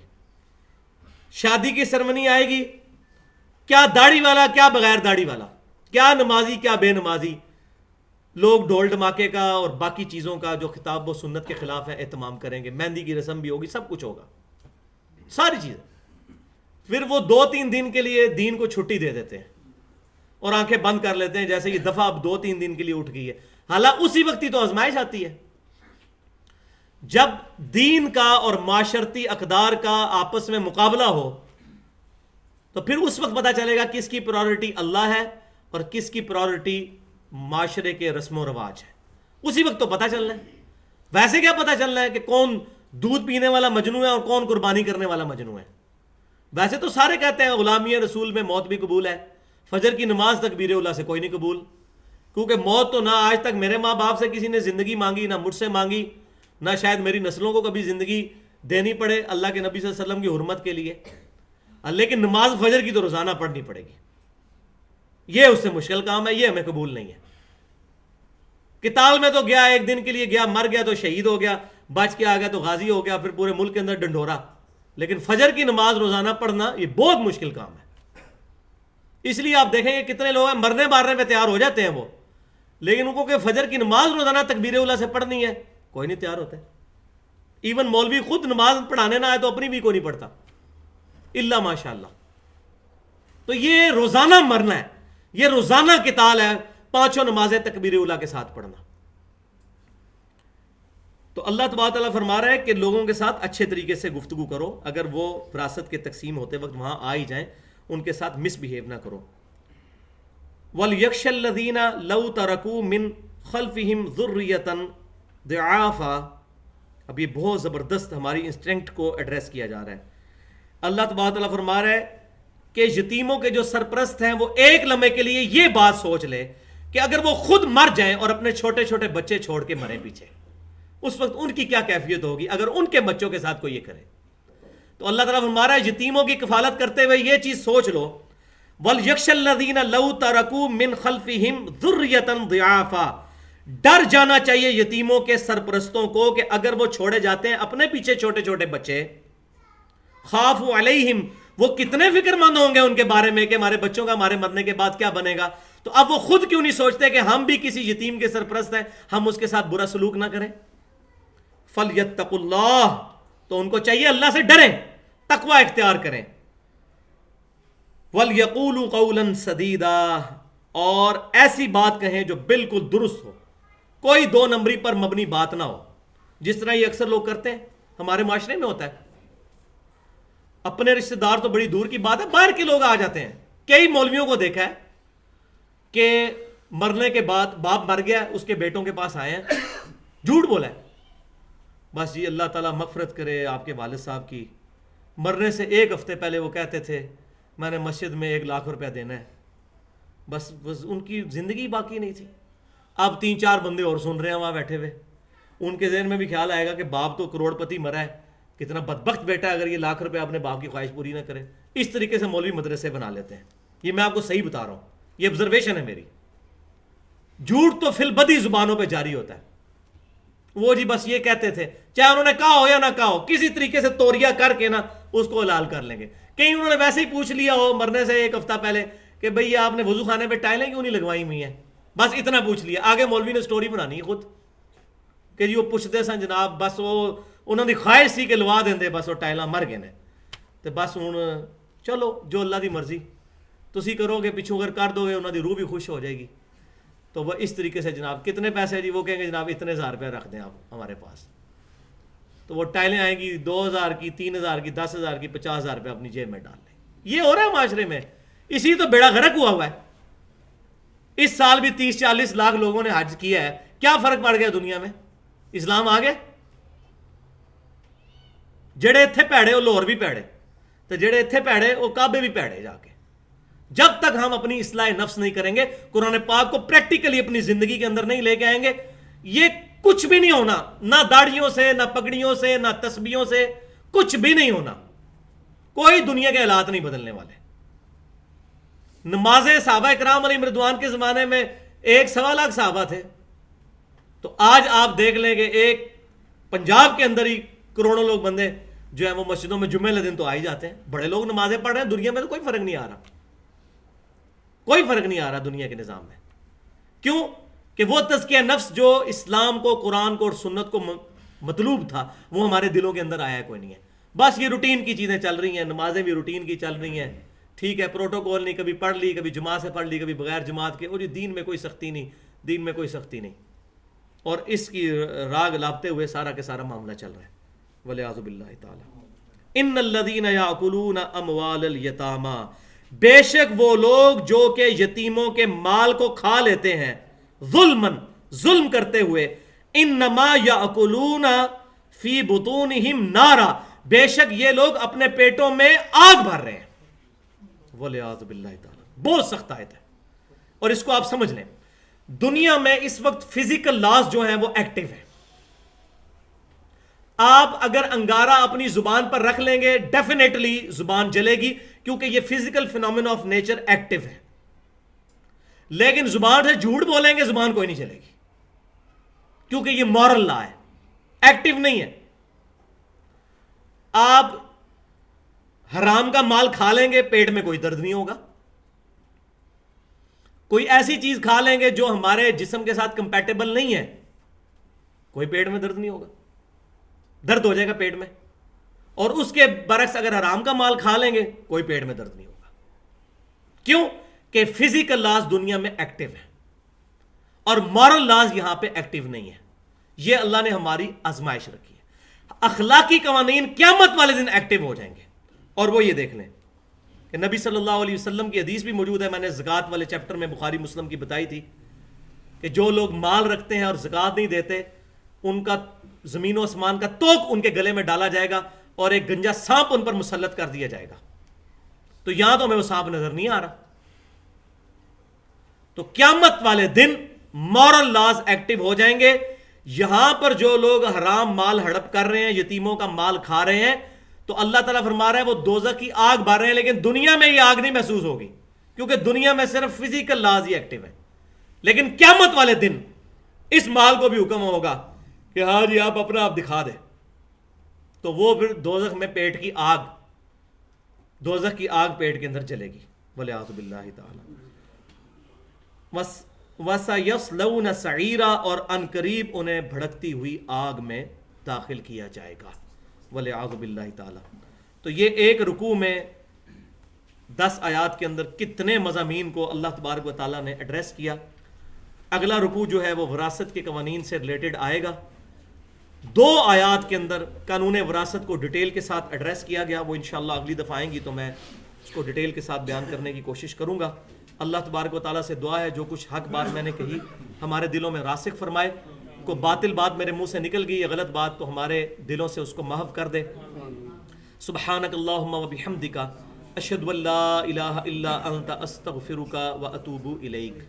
شادی کی سرمنی آئے گی, کیا داڑھی والا کیا بغیر داڑھی والا, کیا نمازی کیا بے نمازی, لوگ ڈھول ڈھماکے کا اور باقی چیزوں کا جو خطاب و سنت کے خلاف ہے اہتمام کریں گے. مہندی کی رسم بھی ہوگی, سب کچھ ہوگا, ساری چیزیں. پھر وہ 2-3 دن کے لیے دین کو چھٹی دے دیتے ہیں اور آنکھیں بند کر لیتے ہیں جیسے یہ دفعہ اب 2-3 دن کے لیے اٹھ گئی ہے. حالانکہ اسی وقت ہی تو آزمائش آتی ہے جب دین کا اور معاشرتی اقدار کا آپس میں مقابلہ ہو, تو پھر اس وقت پتہ چلے گا کس کی پرائورٹی اللہ ہے اور کس کی پرائورٹی معاشرے کے رسم و رواج ہے. اسی وقت تو پتہ چلنا ہے. ویسے کیا پتہ چلنا ہے کہ کون دودھ پینے والا مجنو ہے اور کون قربانی کرنے والا مجنو ہے. ویسے تو سارے کہتے ہیں غلامی رسول میں موت بھی قبول ہے, فجر کی نماز تکبیر اولیٰ سے کوئی نہیں قبول, کیونکہ موت تو نہ آج تک میرے ماں باپ سے کسی نے زندگی مانگی, نہ مجھ سے مانگی, نہ شاید میری نسلوں کو کبھی زندگی دینی پڑے اللہ کے نبی صلی اللہ علیہ وسلم کی حرمت کے لیے، لیکن نماز فجر کی تو روزانہ پڑھنی پڑے گی. یہ اس سے مشکل کام ہے، یہ ہمیں قبول نہیں ہے. قتال میں تو گیا، ایک دن کے لیے گیا، مر گیا تو شہید ہو گیا، بچ کے آ گیا تو غازی ہو گیا، پھر پورے ملک کے اندر ڈنڈورا. لیکن فجر کی نماز روزانہ پڑھنا یہ بہت مشکل کام ہے. اس لیے آپ دیکھیں گے کتنے لوگ ہیں مرنے مارنے پہ تیار ہو جاتے ہیں وہ، لیکن ان کو کہ فجر کی نماز روزانہ تکبیر اولیٰ سے پڑھنی ہے، کوئی نہیں تیار ہوتا. ایون مولوی خود نماز پڑھانے نہ آئے تو اپنی بھی کوئی نہیں پڑھتا الا ماشاء اللہ. تو یہ روزانہ مرنا ہے، یہ روزانہ قتال ہے، 5 نمازیں تکبیر اولیٰ کے ساتھ پڑھنا. تو اللہ تبارک تعالیٰ فرما رہا ہے کہ لوگوں کے ساتھ اچھے طریقے سے گفتگو کرو، اگر وہ وراثت کے تقسیم ہوتے وقت وہاں آ ہی جائیں ان کے ساتھ مس بہیو نہ کرو. وَلْيَخْشَ الَّذِينَ لَوْ تَرَكُوا مِنْ خَلْفِهِمْ ذُرِّيَّةً ضِعَافًا. اب یہ بہت زبردست ہماری انسٹنکٹ کو ایڈریس کیا جا رہا ہے. اللہ تبارک تعالیٰ فرما رہا ہے کہ یتیموں کے جو سرپرست ہیں وہ ایک لمحے کے لیے یہ بات سوچ لے کہ اگر وہ خود مر جائیں اور اپنے چھوٹے چھوٹے بچے چھوڑ کے مریں پیچھے، اس وقت ان کی کیا کیفیت ہوگی اگر ان کے بچوں کے ساتھ کوئی یہ کرے. تو اللہ تعالیٰ فرما رہا ہے یتیموں کی کفالت کرتے ہوئے یہ چیز سوچ لو، وَلْيَخْشَ الَّذِينَ لَوْ تَرَكُوا مِنْ خَلْفِهِمْ ذُرِّيَّةً ضِعَافًا. ڈر جانا چاہیے یتیموں کے سرپرستوں کو کہ اگر وہ چھوڑے جاتے ہیں اپنے پیچھے چھوٹے چھوٹے بچے، خافوا علیہم، وہ کتنے فکر مند ہوں گے ان کے بارے میں کہ ہمارے بچوں کا ہمارے مرنے کے بعد کیا بنے گا. تو اب وہ خود کیوں نہیں سوچتے کہ ہم بھی کسی یتیم کے سرپرست ہیں، ہم اس کے ساتھ برا سلوک نہ کریں. فَلْيَتَّقُوا اللَّهَ، تو ان کو چاہیے اللہ سے ڈریں، تقوی اختیار کریں. وَلْيَقُولُوا قَوْلًا سَدِيدًا، اور ایسی بات کہیں جو بالکل درست ہو، کوئی 2 نمبری پر مبنی بات نہ ہو، جس طرح یہ اکثر لوگ کرتے ہیں ہمارے معاشرے میں ہوتا ہے. اپنے رشتہ دار تو بڑی دور کی بات ہے، باہر کے لوگ آ جاتے ہیں. کئی مولویوں کو دیکھا ہے کہ مرنے کے بعد باپ مر گیا، اس کے بیٹوں کے پاس آئے ہیں، جھوٹ بولا ہے، بس جی اللہ تعالیٰ مغفرت کرے آپ کے والد صاحب کی، مرنے سے 1 ہفتے پہلے وہ کہتے تھے میں نے مسجد میں 1 لاکھ روپیہ دینا ہے. بس ان کی زندگی باقی نہیں تھی. اب 3-4 بندے اور سن رہے ہیں وہاں بیٹھے ہوئے، ان کے ذہن میں بھی خیال آئے گا کہ باپ تو کروڑ پتی مرا ہے، کتنا بدبخت بیٹا ہے اگر یہ 1 لاکھ روپے اپنے باپ کی خواہش پوری نہ کرے. اس طریقے سے مولوی مدرسے بنا لیتے ہیں. یہ میں آپ کو صحیح بتا رہا ہوں، یہ آبزرویشن ہے میری. جھوٹ تو فی البدی زبانوں پہ جاری ہوتا ہے. وہ جی بس یہ کہتے تھے، چاہے انہوں نے کہا ہو یا نہ کہا ہو، کسی طریقے سے توریا کر کے نا اس کو حلال کر لیں گے. کہیں انہوں نے ویسے ہی پوچھ لیا ہو مرنے سے 1 ہفتہ پہلے کہ بھئی آپ نے وضو خانے پہ ٹائلیں کیوں نہیں لگوائی ہوئی ہیں، بس اتنا پوچھ لیا. آگے مولوی نے سٹوری بنانی ہے خود کہ جی وہ پوچھتے سن جناب، بس وہ انہوں نے خواہش سی کہ لوا دیں، بس وہ ٹائلاں مر گئے نے، تو بس ہوں چلو جو اللہ دی مرضی تسی کرو گے، پچھوں اگر کر دو گے انہوں دی روح بھی خوش ہو جائے گی. تو وہ اس طریقے سے جناب کتنے پیسے جی، وہ کہیں گے جناب اتنے 1000 روپے رکھ دیں آپ ہمارے پاس. تو وہ ٹائلیں آئیں گی 2000 کی، 3000 کی، 10,000 کی، 50,000 روپے اپنی جیب میں ڈال لیں. یہ ہو رہا ہے معاشرے میں، اسی تو بیڑا غرق ہوا ہے. اس سال بھی 30-40 لاکھ لوگوں نے حج کیا ہے، کیا فرق پڑ گیا دنیا میں؟ اسلام آ گیا. جڑے اتھے پیڑے وہ لاہور بھی پیڑے، تو جڑے اتھے پیڑے وہ کعبے بھی پیڑے جا کے. جب تک ہم اپنی اصلاح نفس نہیں کریں گے، قرآن پاک کو پریکٹیکلی اپنی زندگی کے اندر نہیں لے کے آئیں گے، یہ کچھ بھی نہیں ہونا. نہ داڑھیوں سے، نہ پگڑیوں سے، نہ تسبیحوں سے، کچھ بھی نہیں ہونا. کوئی دنیا کے حالات نہیں بدلنے والے. نمازیں صحابہ کرام علیہ رضوان کے زمانے میں 1.25 لاکھ صحابہ تھے، تو آج آپ دیکھ لیں کہ ایک پنجاب کے اندر ہی کروڑوں لوگ بندے جو ہیں وہ مسجدوں میں جمعے دن تو آ ہی جاتے ہیں. بڑے لوگ نمازیں پڑھ رہے ہیں، دنیا میں تو کوئی فرق نہیں آ رہا، کوئی فرق نہیں آ رہا دنیا کے نظام میں. کیوں کہ وہ تزکیہ نفس جو اسلام کو، قرآن کو اور سنت کو مطلوب تھا وہ ہمارے دلوں کے اندر آیا کوئی نہیں ہے. بس یہ روٹین کی چیزیں چل رہی ہیں، نمازیں بھی روٹین کی چل رہی ہیں، ٹھیک ہے، پروٹوکول نہیں، کبھی پڑھ لی، کبھی جماعت سے پڑھ لی، کبھی بغیر جماعت کے. اور یہ دین میں کوئی سختی نہیں، دین میں کوئی سختی نہیں، اور اس کی راگ لاپتے ہوئے سارا کے سارا معاملہ چل رہا ہے. وَلِعَاذُ بِاللَّهِ تَعَالَى إِنَّ الَّذِينَ يَأْكُلُونَ أَمْوَالَ الْيَتَامَى، بے شک وہ لوگ جو کہ یتیموں کے مال کو کھا لیتے ہیں، ظلم کرتے ہوئے، انما یاکلون فی بطونہم نارا، بے شک یہ لوگ اپنے پیٹوں میں آگ بھر رہے ہیں. وَلِعَاذُ بِاللَّهِ تعالی، بہت سخت آیت ہے. اور اس کو آپ سمجھ لیں، دنیا میں اس وقت فزیکل لاز جو ہیں وہ ایکٹیو ہیں. آپ اگر انگارہ اپنی زبان پر رکھ لیں گے ڈیفینیٹلی زبان جلے گی، کیونکہ یہ physical phenomena of nature active ہے. لیکن زبان سے جھوٹ بولیں گے زبان کوئی نہیں چلے گی، کیونکہ یہ مورل لا ہے، ایکٹیو نہیں ہے. آپ حرام کا مال کھا لیں گے پیٹ میں کوئی درد نہیں ہوگا. کوئی ایسی چیز کھا لیں گے جو ہمارے جسم کے ساتھ کمپیٹیبل نہیں ہے، کوئی پیٹ میں درد نہیں ہوگا، درد ہو جائے گا پیٹ میں. اور اس کے برعکس اگر حرام کا مال کھا لیں گے کوئی پیٹ میں درد نہیں ہوگا. کیوں کہ فزیکل لاز دنیا میں ایکٹیو ہے اور مورل لاز یہاں پہ ایکٹیو نہیں ہے. یہ اللہ نے ہماری آزمائش رکھی ہے. اخلاقی قوانین قیامت والے دن ایکٹیو ہو جائیں گے. اور وہ یہ دیکھ لیں کہ نبی صلی اللہ علیہ وسلم کی حدیث بھی موجود ہے، میں نے زکوٰۃ والے چیپٹر میں بخاری مسلم کی بتائی تھی کہ جو لوگ مال رکھتے ہیں اور زکوٰۃ نہیں دیتے ان کا زمین و آسمان کا توق ان کے گلے میں ڈالا جائے گا اور ایک گنجا سانپ ان پر مسلط کر دیا جائے گا. تو یہاں تو ہمیں وہ سانپ نظر نہیں آ رہا. تو قیامت والے دن مورل لاز ایکٹیو ہو جائیں گے. یہاں پر جو لوگ حرام مال ہڑپ کر رہے ہیں، یتیموں کا مال کھا رہے ہیں، تو اللہ تعالیٰ فرما رہا ہے وہ دوزخ کی آگ بھر رہے ہیں، لیکن دنیا میں یہ آگ نہیں محسوس ہوگی کیونکہ دنیا میں صرف فزیکل لاز ہی ایکٹیو ہے. لیکن قیامت والے دن اس مال کو بھی حکم ہوگا کہ ہاں جی آپ اپنا آپ دکھا دیں، تو وہ پھر دوزخ میں پیٹ کی آگ، دوزخ کی آگ پیٹ کے اندر جلے گی. وَلِعَاذُ بِاللَّهِ تَعَالَى. وَسَيَصْلَوْنَ سَعِيرًا، اور عنقریب انہیں بھڑکتی ہوئی آگ میں داخل کیا جائے گا. وَلِعَاذُ بِاللَّهِ تَعَالَى. تو یہ ایک رکوع میں 10 آیات کے اندر کتنے مضامین کو اللہ تبارک و تعالیٰ نے ایڈریس کیا. اگلا رکوع جو ہے وہ وراثت کے قوانین سے ریلیٹڈ آئے گا. 2 آیات کے اندر قانون وراثت کو ڈیٹیل کے ساتھ ایڈریس کیا گیا. وہ انشاءاللہ اگلی دفعہ آئیں گی تو میں اس کو ڈیٹیل کے ساتھ بیان کرنے کی کوشش کروں گا. اللہ تبارک و تعالیٰ سے دعا ہے جو کچھ حق بات میں نے کہی ہمارے دلوں میں راسخ فرمائے. کو باطل بات میرے منہ سے نکل گئی یا غلط بات تو ہمارے دلوں سے اس کو محو کر دے. سبحانک اللہم و بحمدک اشہد ان لا الہ الا انت استغفرک و اتوب الیک.